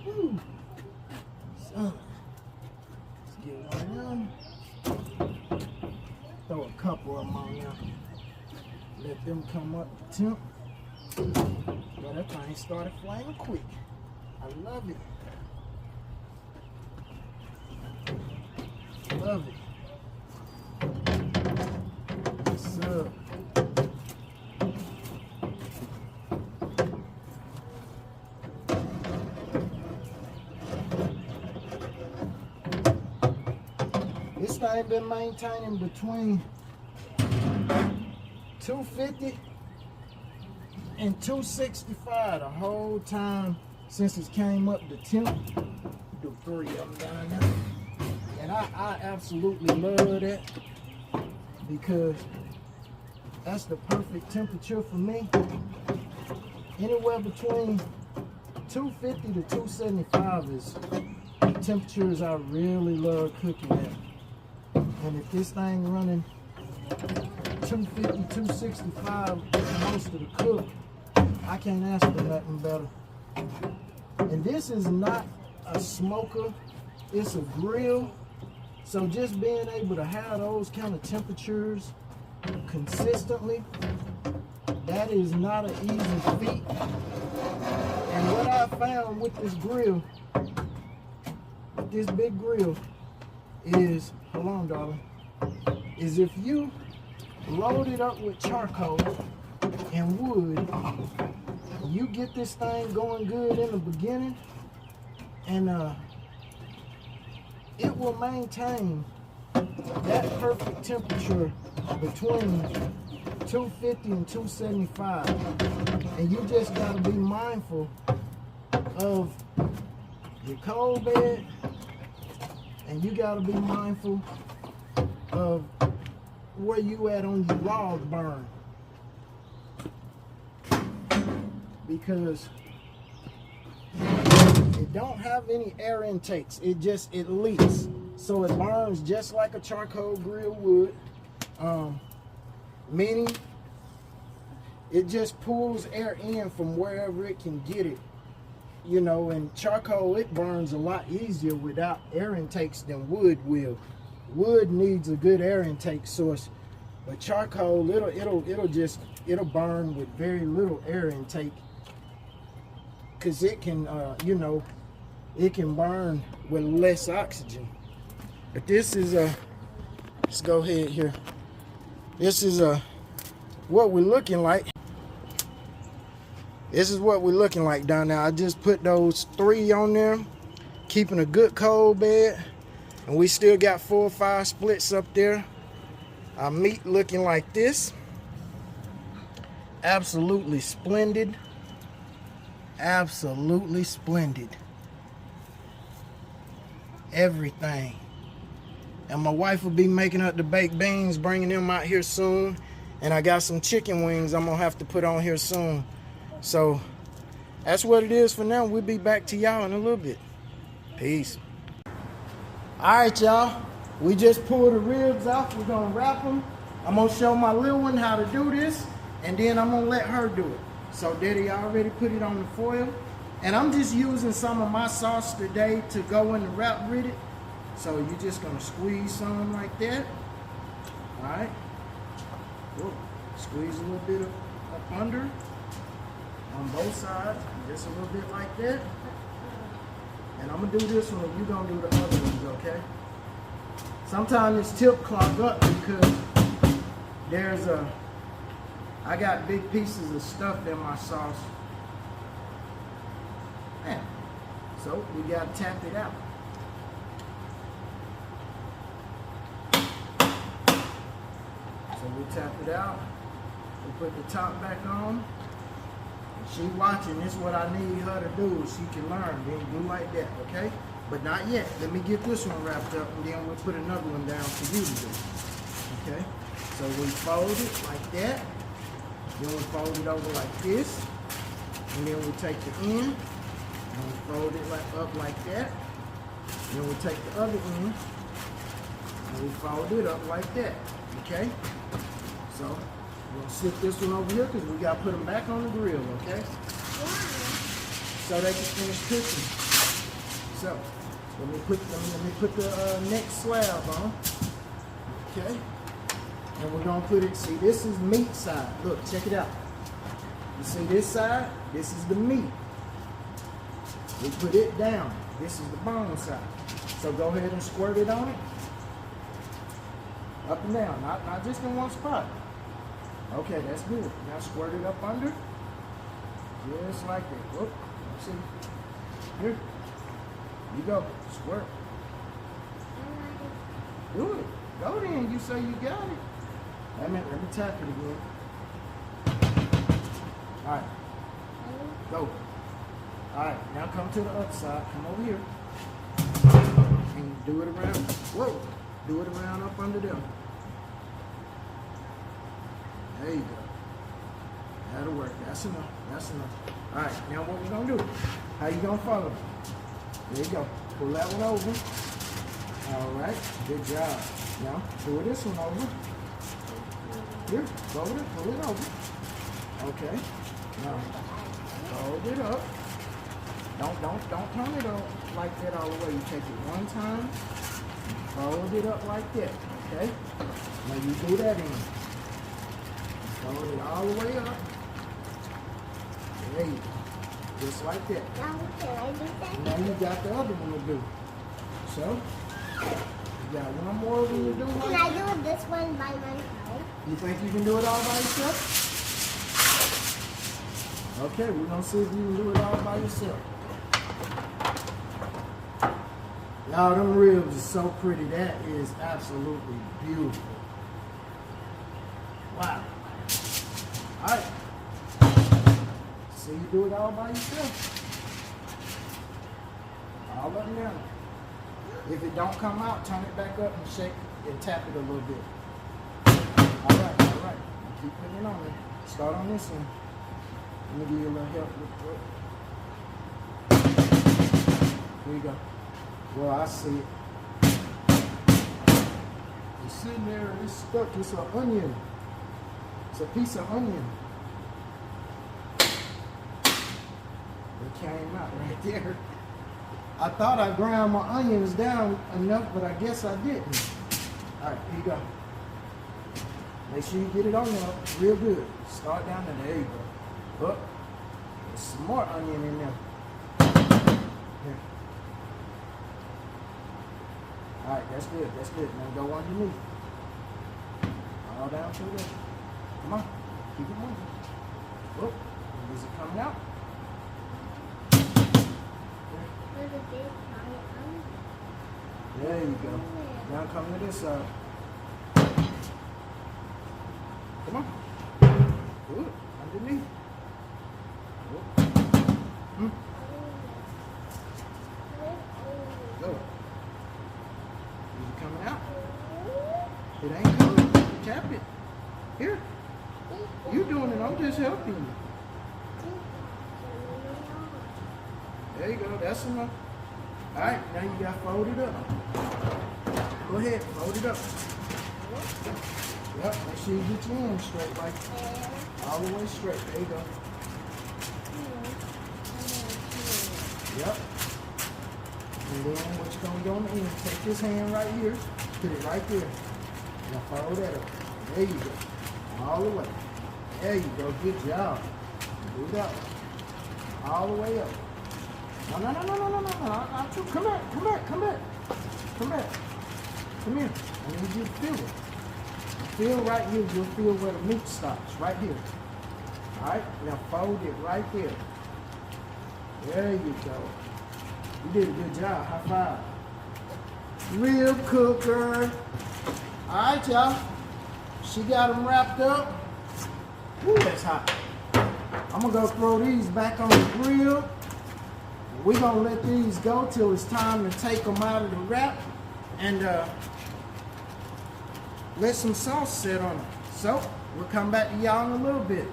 Speaker 1: Woo. So, let's get one of them. Throw a couple of them on there. Let them come up to temp. Well, that thing started flaming quick. I love it. Love it. Yes, sir. This thing been maintaining between 250 and 265 the whole time since it came up to temp. Do 3 of them down there. And I absolutely love that because that's the perfect temperature for me. Anywhere between 250 to 275 is temperatures I really love cooking at. And if this thing running 250, 265 most of the cook, I can't ask for nothing better. And this is not a smoker, it's a grill. So just being able to have those kind of temperatures consistently, that is not an easy feat. And what I found with this grill, with this big grill, is, hold on darling, is if you load it up with charcoal and wood, you get this thing going good in the beginning, and it will maintain that perfect temperature between 250 and 275. And you just gotta be mindful of your coal bed, and you gotta be mindful of where you at on your log burn. Because it don't have any air intakes. It leaks. So it burns just like a charcoal grill would. Meaning it just pulls air in from wherever it can get it. You know, and charcoal, it burns a lot easier without air intakes than wood will. Wood needs a good air intake source, but charcoal, it'll burn with very little air intake, because it can, you know, it can burn with less oxygen. But this is let's go ahead here. This is what we're looking like. This is what we're looking like down there. I just put those 3 on there, keeping a good coal bed, and we still got 4 or 5 splits up there. Our meat looking like this. Absolutely splendid. Absolutely splendid. Everything. And my wife will be making up the baked beans, bringing them out here soon. And I got some chicken wings I'm gonna have to put on here soon. So that's what it is for now. We'll be back to y'all in a little bit. Peace. All right, y'all. We just pulled the ribs off. We're gonna wrap them. I'm gonna show my little one how to do this, and then I'm gonna let her do it. So Daddy already put it on the foil. And I'm just using some of my sauce today to go in the wrap with it. So you're just gonna squeeze some like that. All right. Whoa. Squeeze a little bit up under on both sides, just a little bit like that. And I'm gonna do this one, you're gonna do the other ones, okay? Sometimes this tip clog up because I got big pieces of stuff in my sauce. Man, so we gotta tap it out. So we tap it out, we put the top back on. She watching, this is what I need her to do, she can learn, then do like that, okay? But not yet. Let me get this one wrapped up, and then we'll put another one down for you to do, okay? So we fold it like that, then we fold it over like this, And then we take the end and we fold it up like that. And then we take the other end and we fold it up like that. Okay? So we're gonna sit this one over here because we gotta put them back on the grill, okay?
Speaker 2: Yeah.
Speaker 1: So they can finish cooking. So let me put the next slab on. Okay? And we're gonna put it, see, this is meat side. Look, check it out. You see this side? This is the meat. We put it down. This is the bone side. So go ahead and squirt it on it. Up and down, not just in one spot. Okay, that's good. Now squirt it up under. Just like that. Whoop. See? Here. You go. Squirt. Do it. Go then. You say you got it. Let me tap it again. Alright. Go. Alright, now come to the other side. Come over here. And do it around. Whoa. Do it around up under there. There you go. That'll work. That's enough. That's enough. Alright, now what we're gonna do? How you gonna follow? There you go. Pull that one over. Alright, good job. Now pull this one over. Here, fold it, pull it over. Okay. Now fold it up. Don't turn it up like that all the way. You take it one time, fold it up like that. Okay? Now you do that in. Fold it all the way up. There you go. Just like that.
Speaker 2: Now can I do that?
Speaker 1: Now you got the other one to do. So, you got one more one to do.
Speaker 2: Can I do this one by myself?
Speaker 1: You think you can do it all by yourself? Okay, we're gonna see if you can do it all by yourself. Y'all, them ribs are so pretty. That is absolutely beautiful. Wow. Alright. So you do it all by yourself. All up and down. If it don't come out, turn it back up and shake and tap it a little bit. Alright. Keep putting it on there. Start on this one. Let me give you a little help with it. Here you go. Well, I see it. It's sitting there and it's stuck. It's an onion. It's a piece of onion. It came out right there. I thought I ground my onions down enough, but I guess I didn't. All right, here you go. Make sure you get it on there real good. Start down there. There you go. Up. There's some more onion in there. Here. All right, that's good. That's good. Now go underneath. All down through there. Come on. Keep it moving. Oh, is it coming out? There you go. Now come to this side. Come on. Good. Underneath. Go. Is it coming out? It ain't coming. Tap it. Here. You doing it. I'm just helping you. There you go. That's enough. All right. Now you got to fold it up. Go ahead. Fold it up. Yep. Make sure you get your end straight, like all the way straight. There you go. Yep. And then what you're going to do on the end, take this hand right here, put it right there. Now follow that up. There you go. All the way. There you go. Good job. Do that one. All the way up. No. Not too. Come back. Come here. I need you to feel it. Feel right here. You'll feel where the meat stops. Right here. All right. Now fold it right there. There you go. You did a good job. High five. Rib cooker. All right, y'all. She got them wrapped up. Ooh, that's hot. I'm going to go throw these back on the grill. We're going to let these go till it's time to take them out of the wrap and let some sauce sit on them. So, we'll come back to y'all in a little bit.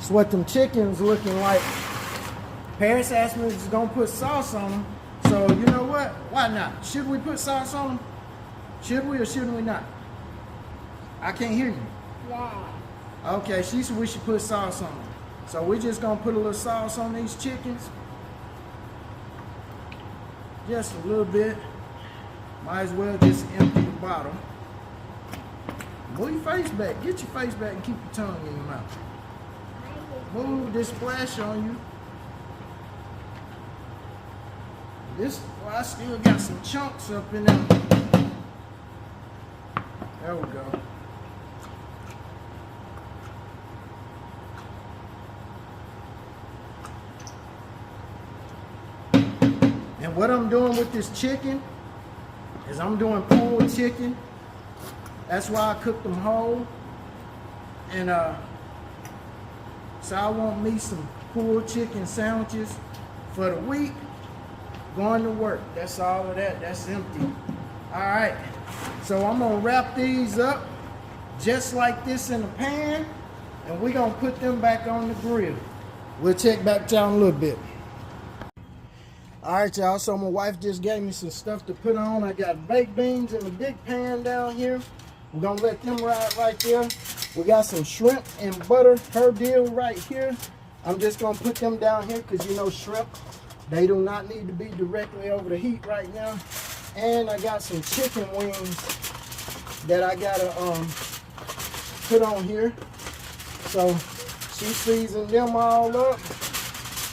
Speaker 1: That's what them chickens looking like. Paris asked me if it's gonna put sauce on them. So you know what? Why not? Should we put sauce on them? Should we or shouldn't we not? I can't hear you.
Speaker 2: Yeah.
Speaker 1: Okay, she said we should put sauce on them. So we're just gonna put a little sauce on these chickens. Just a little bit. Might as well just empty the bottle. Move your face back. Get your face back and keep your tongue in your mouth. Move this splash on you. This, well, I still got some chunks up in there. There we go. And what I'm doing with this chicken is I'm doing pulled chicken. That's why I cook them whole. And so I want me some pulled chicken sandwiches for the week. Going to work. That's all of that. That's empty. All right. So I'm gonna wrap these up just like this in the pan, and we're gonna put them back on the grill. We'll check back down a little bit. All right, y'all. So my wife just gave me some stuff to put on. I got baked beans in the big pan down here. We're gonna let them ride right there. We got some shrimp and butter, her deal right here. I'm just gonna put them down here because you know shrimp, they do not need to be directly over the heat right now. And I got some chicken wings that I gotta put on here. So she seasoned them all up.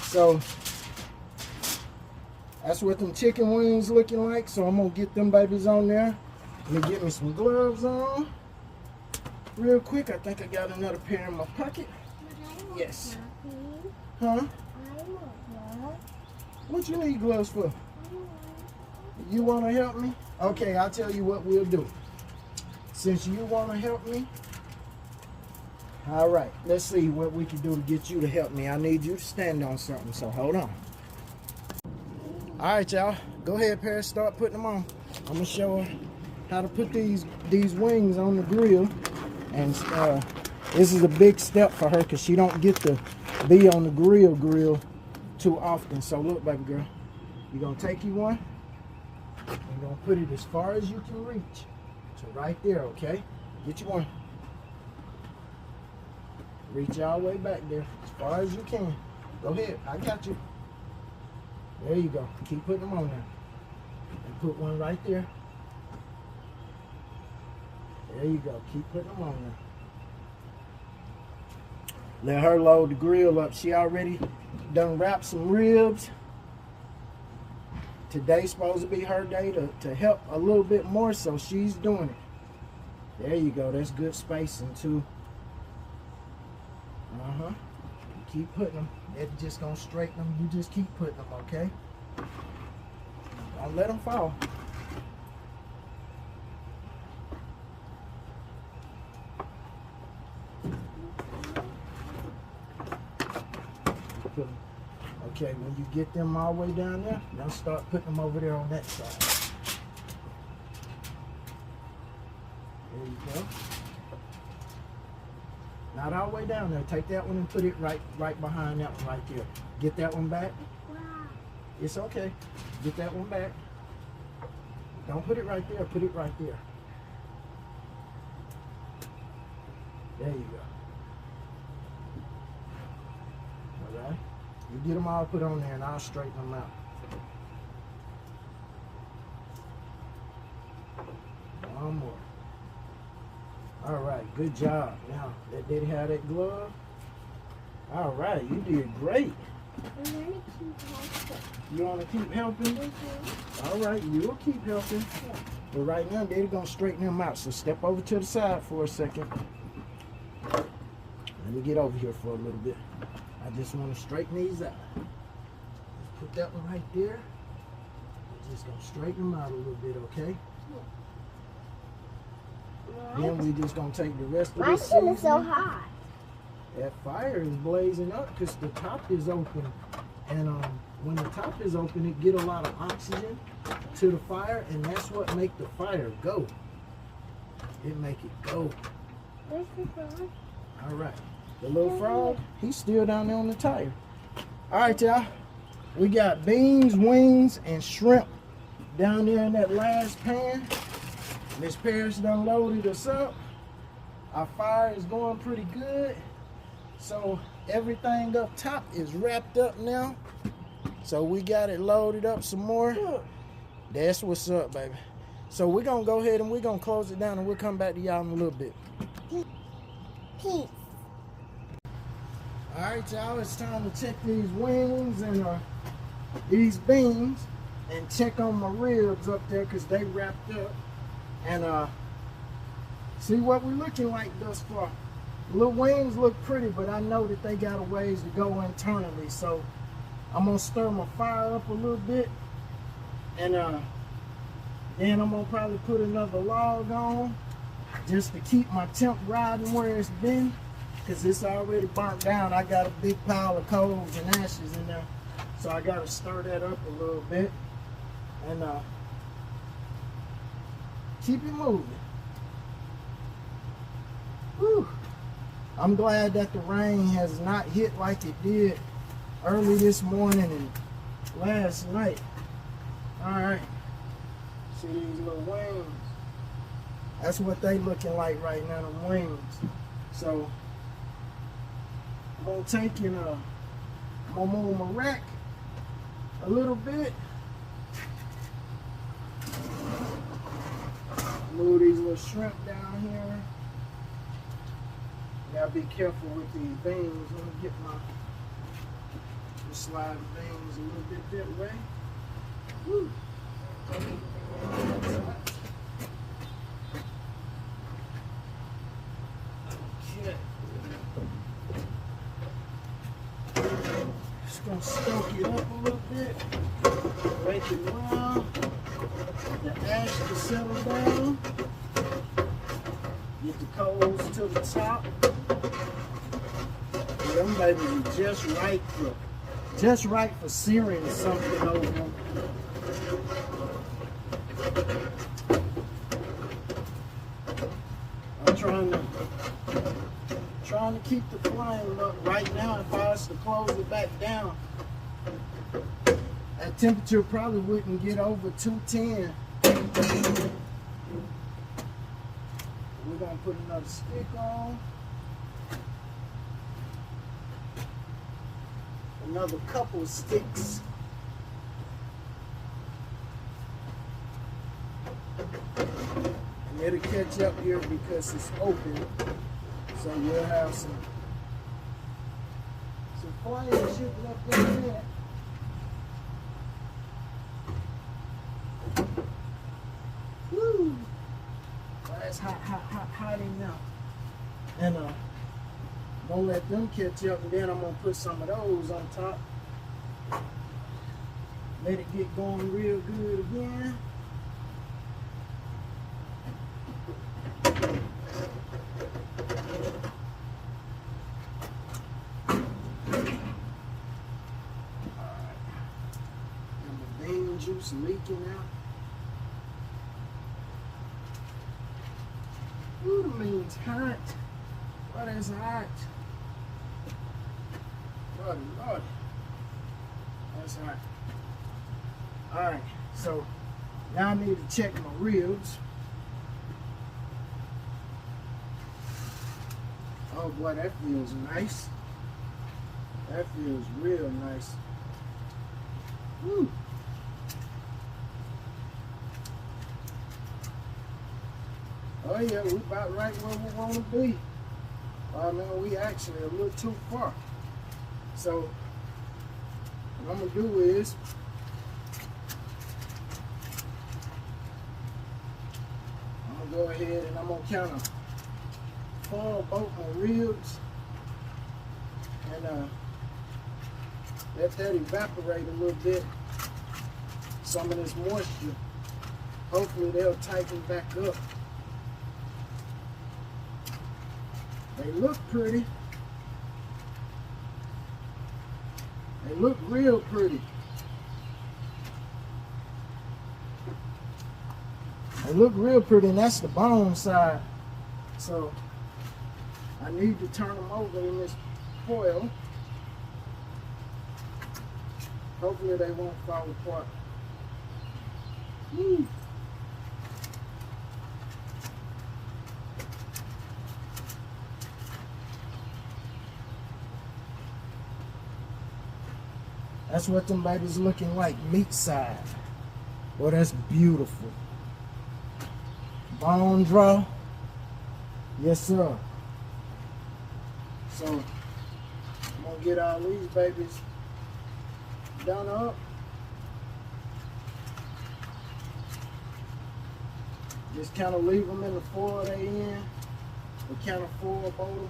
Speaker 1: So that's what them chicken wings looking like. So I'm gonna get them babies on there. Let me get me some gloves on real quick. I think I got another pair in my pocket. Yes. Huh? What you need gloves for? You want to help me? Okay, I'll tell you what we'll do. Since you want to help me, all right, let's see what we can do to get you to help me. I need you to stand on something, so hold on. All right, y'all. Go ahead, Paris. Start putting them on. I'm going to show her how to put these wings on the grill. And this is a big step for her because she don't get to be on the grill too often. So look, baby girl, you're going to take you one. You're going to put it as far as you can reach. So right there, okay? Get you one. Reach all the way back there as far as you can. Go ahead. I got you. There you go. Keep putting them on there. And put one right there. There you go. Keep putting them on there. Let her load the grill up. She already done wrapped some ribs. Today's supposed to be her day to help a little bit more, so she's doing it. There you go. That's good spacing too. Keep putting them. It's just gonna straighten them. You just keep putting them, okay? Don't let them fall. Okay, when you get them all the way down there, now start putting them over there on that side. There you go. Not all the way down there. Take that one and put it right behind that one right there. Get that one back. It's okay. Get that one back. Don't put it right there. Put it right there. There you go. All right. You get them all put on there and I'll straighten them out. One more. All right, good job. Now, did he have that glove? All right, you did great. You want to keep helping? All right, you'll keep helping. Yeah. But right now, they're going to straighten him out. So step over to the side for a second. Let me get over here for a little bit. I just want to straighten these out. Just put that one right there. Just going to straighten them out a little bit, okay? Then we just gonna take the rest of this seasoning.
Speaker 2: Why is it so hot?
Speaker 1: That fire is blazing up because the top is open, and when the top is open, it get a lot of oxygen to the fire, and that's what make the fire go. It make it go.
Speaker 2: Where's the fire?
Speaker 1: All right, The little frog, he's still down there on the tire. All right, y'all. We got beans, wings, and shrimp down there in that last pan. Miss Paris done loaded us up. Our fire is going pretty good. So everything up top is wrapped up now. So we got it loaded up some more. That's what's up, baby. So we're gonna go ahead and we're gonna close it down and we'll come back to y'all in a little bit.
Speaker 2: Peace.
Speaker 1: All right, y'all, it's time to check these wings and these beans and check on my ribs up there because they wrapped up and see what we're looking like thus far. The little wings look pretty, but I know that they got a ways to go internally, so I'm gonna stir my fire up a little bit and then I'm gonna probably put another log on just to keep my temp riding where it's been, because it's already burnt down. I got a big pile of coals and ashes in there, so I gotta stir that up a little bit and keep it moving. Whew. I'm glad that the rain has not hit like it did early this morning and last night. All right, see these little wings? That's what they looking like right now, the wings. So I'm gonna take and I'm gonna move my rack a little bit. Move these little shrimp down here. Gotta be careful with these beans. Let me get my slide the beans a little bit that way. Woo. Okay. Just gonna stoke it up a little bit. Make it round. The ash to settle down. Get the coals to the top. Them babies are just right for searing something over them. I'm trying to keep the flame up. Right now, if I was to close it back down, that temperature probably wouldn't get over 210. We're gonna put another stick on. Another couple of sticks. And it'll catch up here because it's open. So we'll have some flame shooting up there. Woo! That's hot in now. And I'm gonna let them catch up, and then I'm gonna put some of those on top. Let it get going real good again. Alright. And the bean juice leaking out. Ooh, the mean's hot. What is hot? Lordy, Lordy. That's hot. Alright, so now I need to check my ribs. Oh boy, that feels nice. That feels real nice. Woo. Oh yeah, we about right where we want to be. Oh no, we actually a little too far. So what I'm gonna do is I'm gonna go ahead and I'm gonna kind of fold both my ribs and let that evaporate a little bit. Some of this moisture. Hopefully they'll tighten back up. They look pretty. They look real pretty. They look real pretty, and that's the bone side. So I need to turn them over in this foil. Hopefully they won't fall apart. Woo. That's what them babies looking like meat side. Boy, that's beautiful. Bone draw. Yes, sir. So, I'm gonna get all these babies done up. Just kind of leave them in the foil they in. We kind of foil boat them.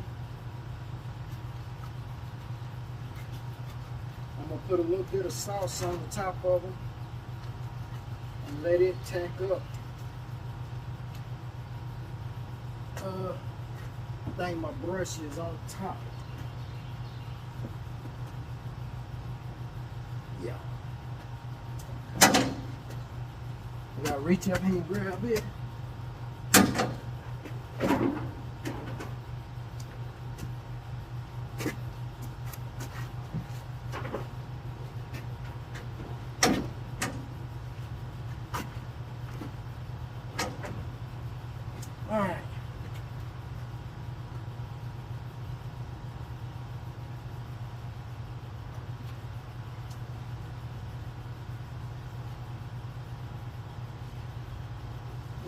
Speaker 1: I'm gonna put a little bit of sauce on the top of them and let it tack up. I think my brush is on top. Yeah. I gotta reach up here and grab it. All right.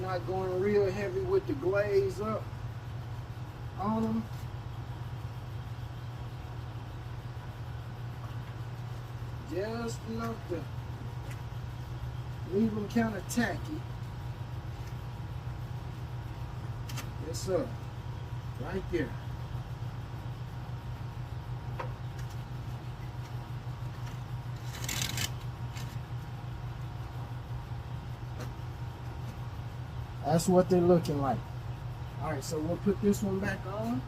Speaker 1: Not going real heavy with the glaze up on them. Just enough to leave them kind of tacky. Yes, sir. Right there. That's what they're looking like. All right, so we'll put this one back on.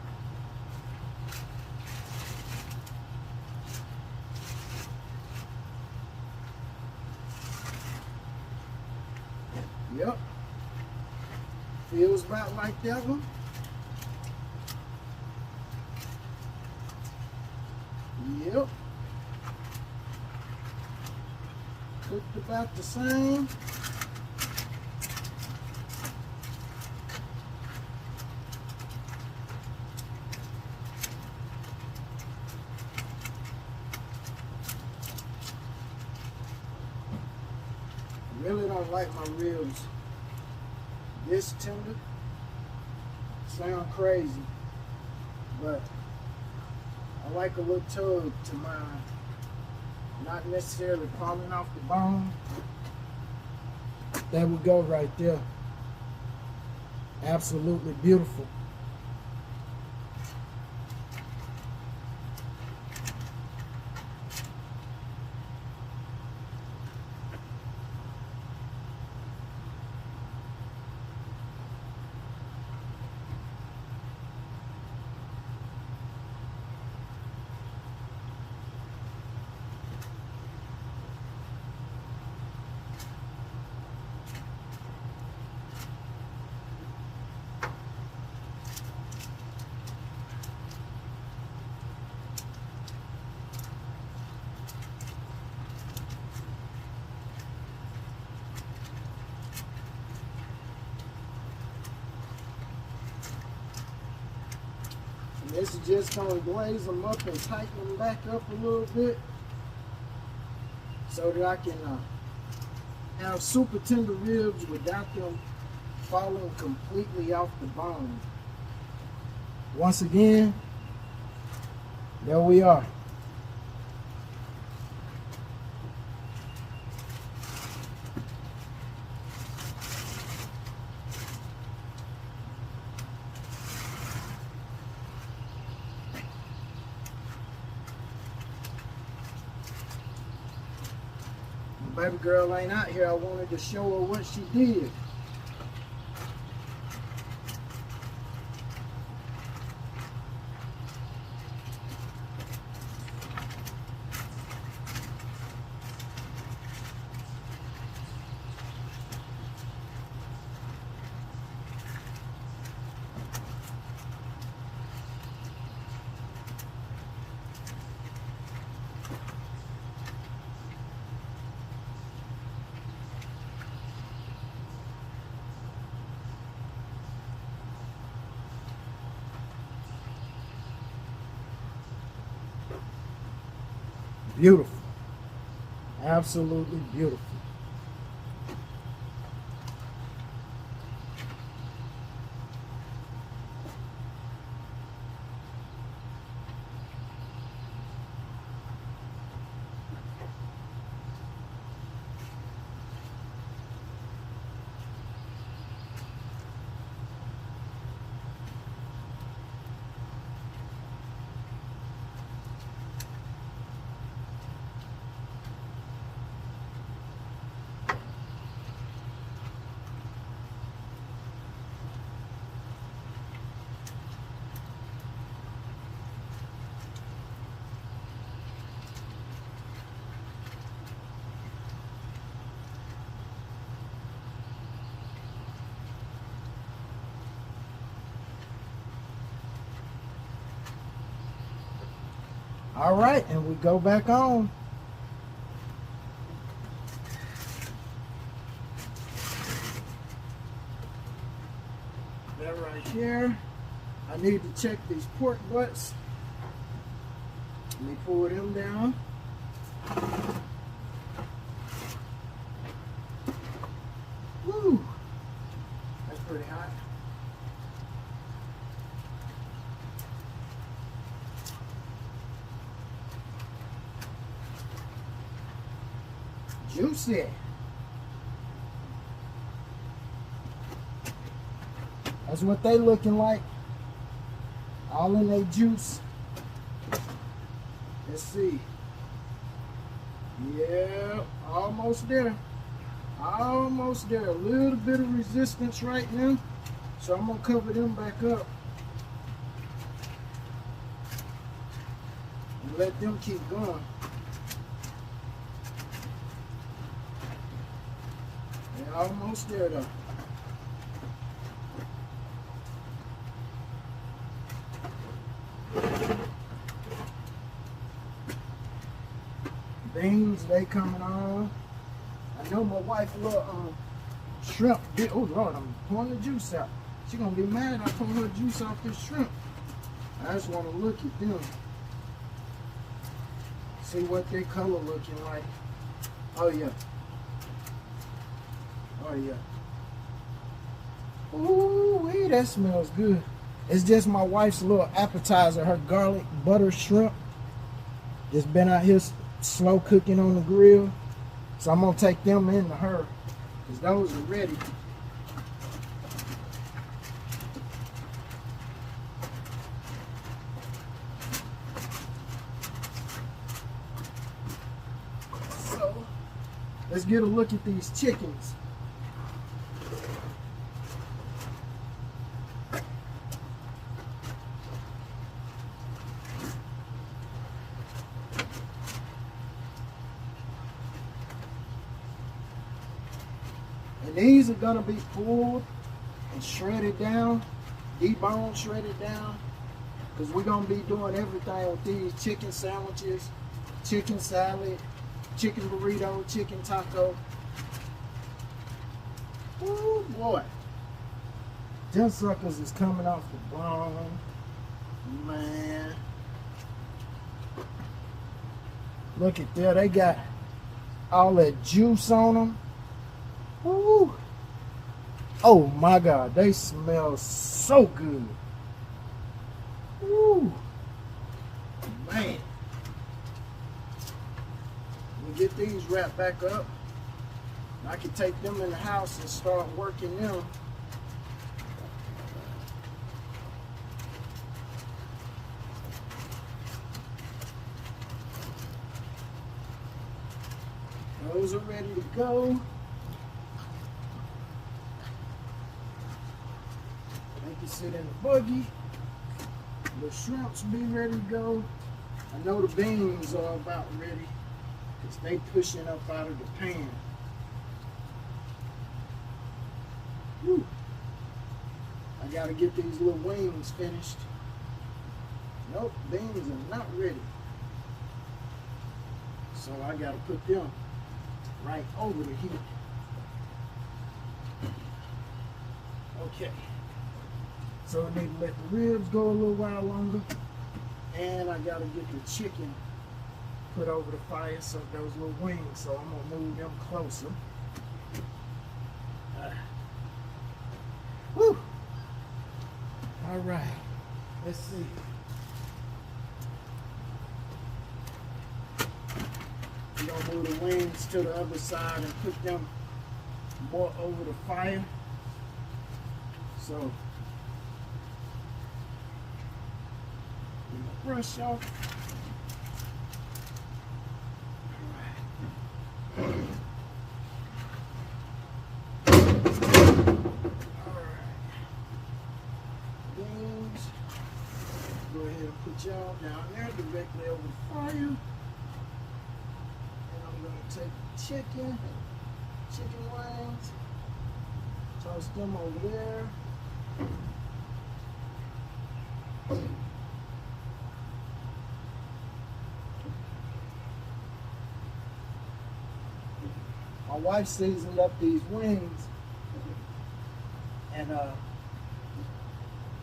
Speaker 1: Yep. Feels about like that one. Yep. Looked about the same. Really don't like my ribs this tender. Sound crazy, but I like a little tug to mine. Not necessarily falling off the bone. There we go right there. Absolutely beautiful. This is just going to glaze them up and tighten them back up a little bit so that I can have super tender ribs without them falling completely off the bone. Once again, there we are. Baby girl ain't out here. I wanted to show her what she did. Beautiful. Absolutely beautiful. All right, and we go back on. That right here. I need to check these pork butts. Let me pull them down. Woo! That's pretty hot. Juicy. That's what they looking like. All in their juice. Let's see. Yeah, almost there. Almost there. A little bit of resistance right now. So I'm gonna cover them back up. And let them keep going. They're almost there though. Beans, they coming on. I know my wife love shrimp. Oh Lord, I'm pouring the juice out. She gonna be mad I pulled her juice off this shrimp. I just wanna look at them. See what their color looking like. Oh yeah. Oh yeah. Ooh, that smells good. It's just my wife's little appetizer, her garlic butter shrimp. Just been out here slow cooking on the grill. So I'm gonna take them into her, because those are ready. So let's get a look at these chickens. And these are gonna be pulled and shredded down, deboned, shredded down, because we're gonna be doing everything with these chicken sandwiches, chicken salad, chicken burrito, chicken taco. Oh boy. Them suckers is coming off the bone, man. Look at that, they got all that juice on them. Woo. Oh my God, they smell so good. Woo. Man. We get these wrapped back up. I can take them in the house and start working them. Those are ready to go. They can sit in the buggy. The shrimps be ready to go. I know the beans are about ready because they pushing up out of the pan. Whew. I gotta get these little wings finished. Nope, beans are not ready. So I gotta put them right over the heat. Okay. So I need to let the ribs go a little while longer. And I gotta get the chicken put over the fire, so those little wings. So I'm gonna move them closer. Woo! All right, let's see. We're gonna move the wings to the other side and put them more over the fire. So, brush off. Go ahead and put y'all down there directly over the fire. And I'm going to take the chicken wings, toss them over there. My wife seasoned up these wings, and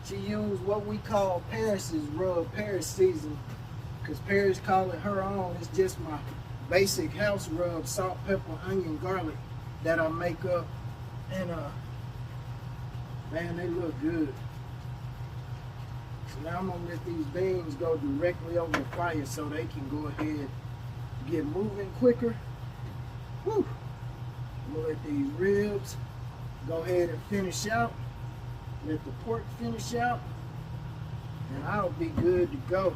Speaker 1: she used what we call Paris's rub, Paris season, because Paris call it her own. It's just my basic house rub, salt, pepper, onion, garlic that I make up, and man, they look good. So now I'm gonna let these beans go directly over the fire so they can go ahead and get moving quicker. Whew. I'm gonna let these ribs go ahead and finish out. Let the pork finish out, and I'll be good to go.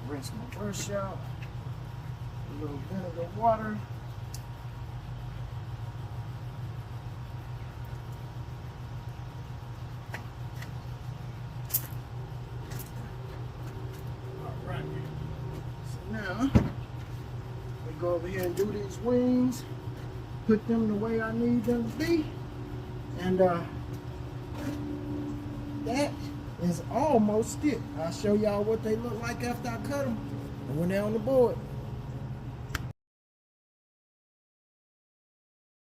Speaker 1: Rinse my brush out. A little vinegar water. All right. So now we go over here and do these wings. Put them the way I need them to be, and that is almost it. I'll show y'all what they look like after I cut them and when they're on the board.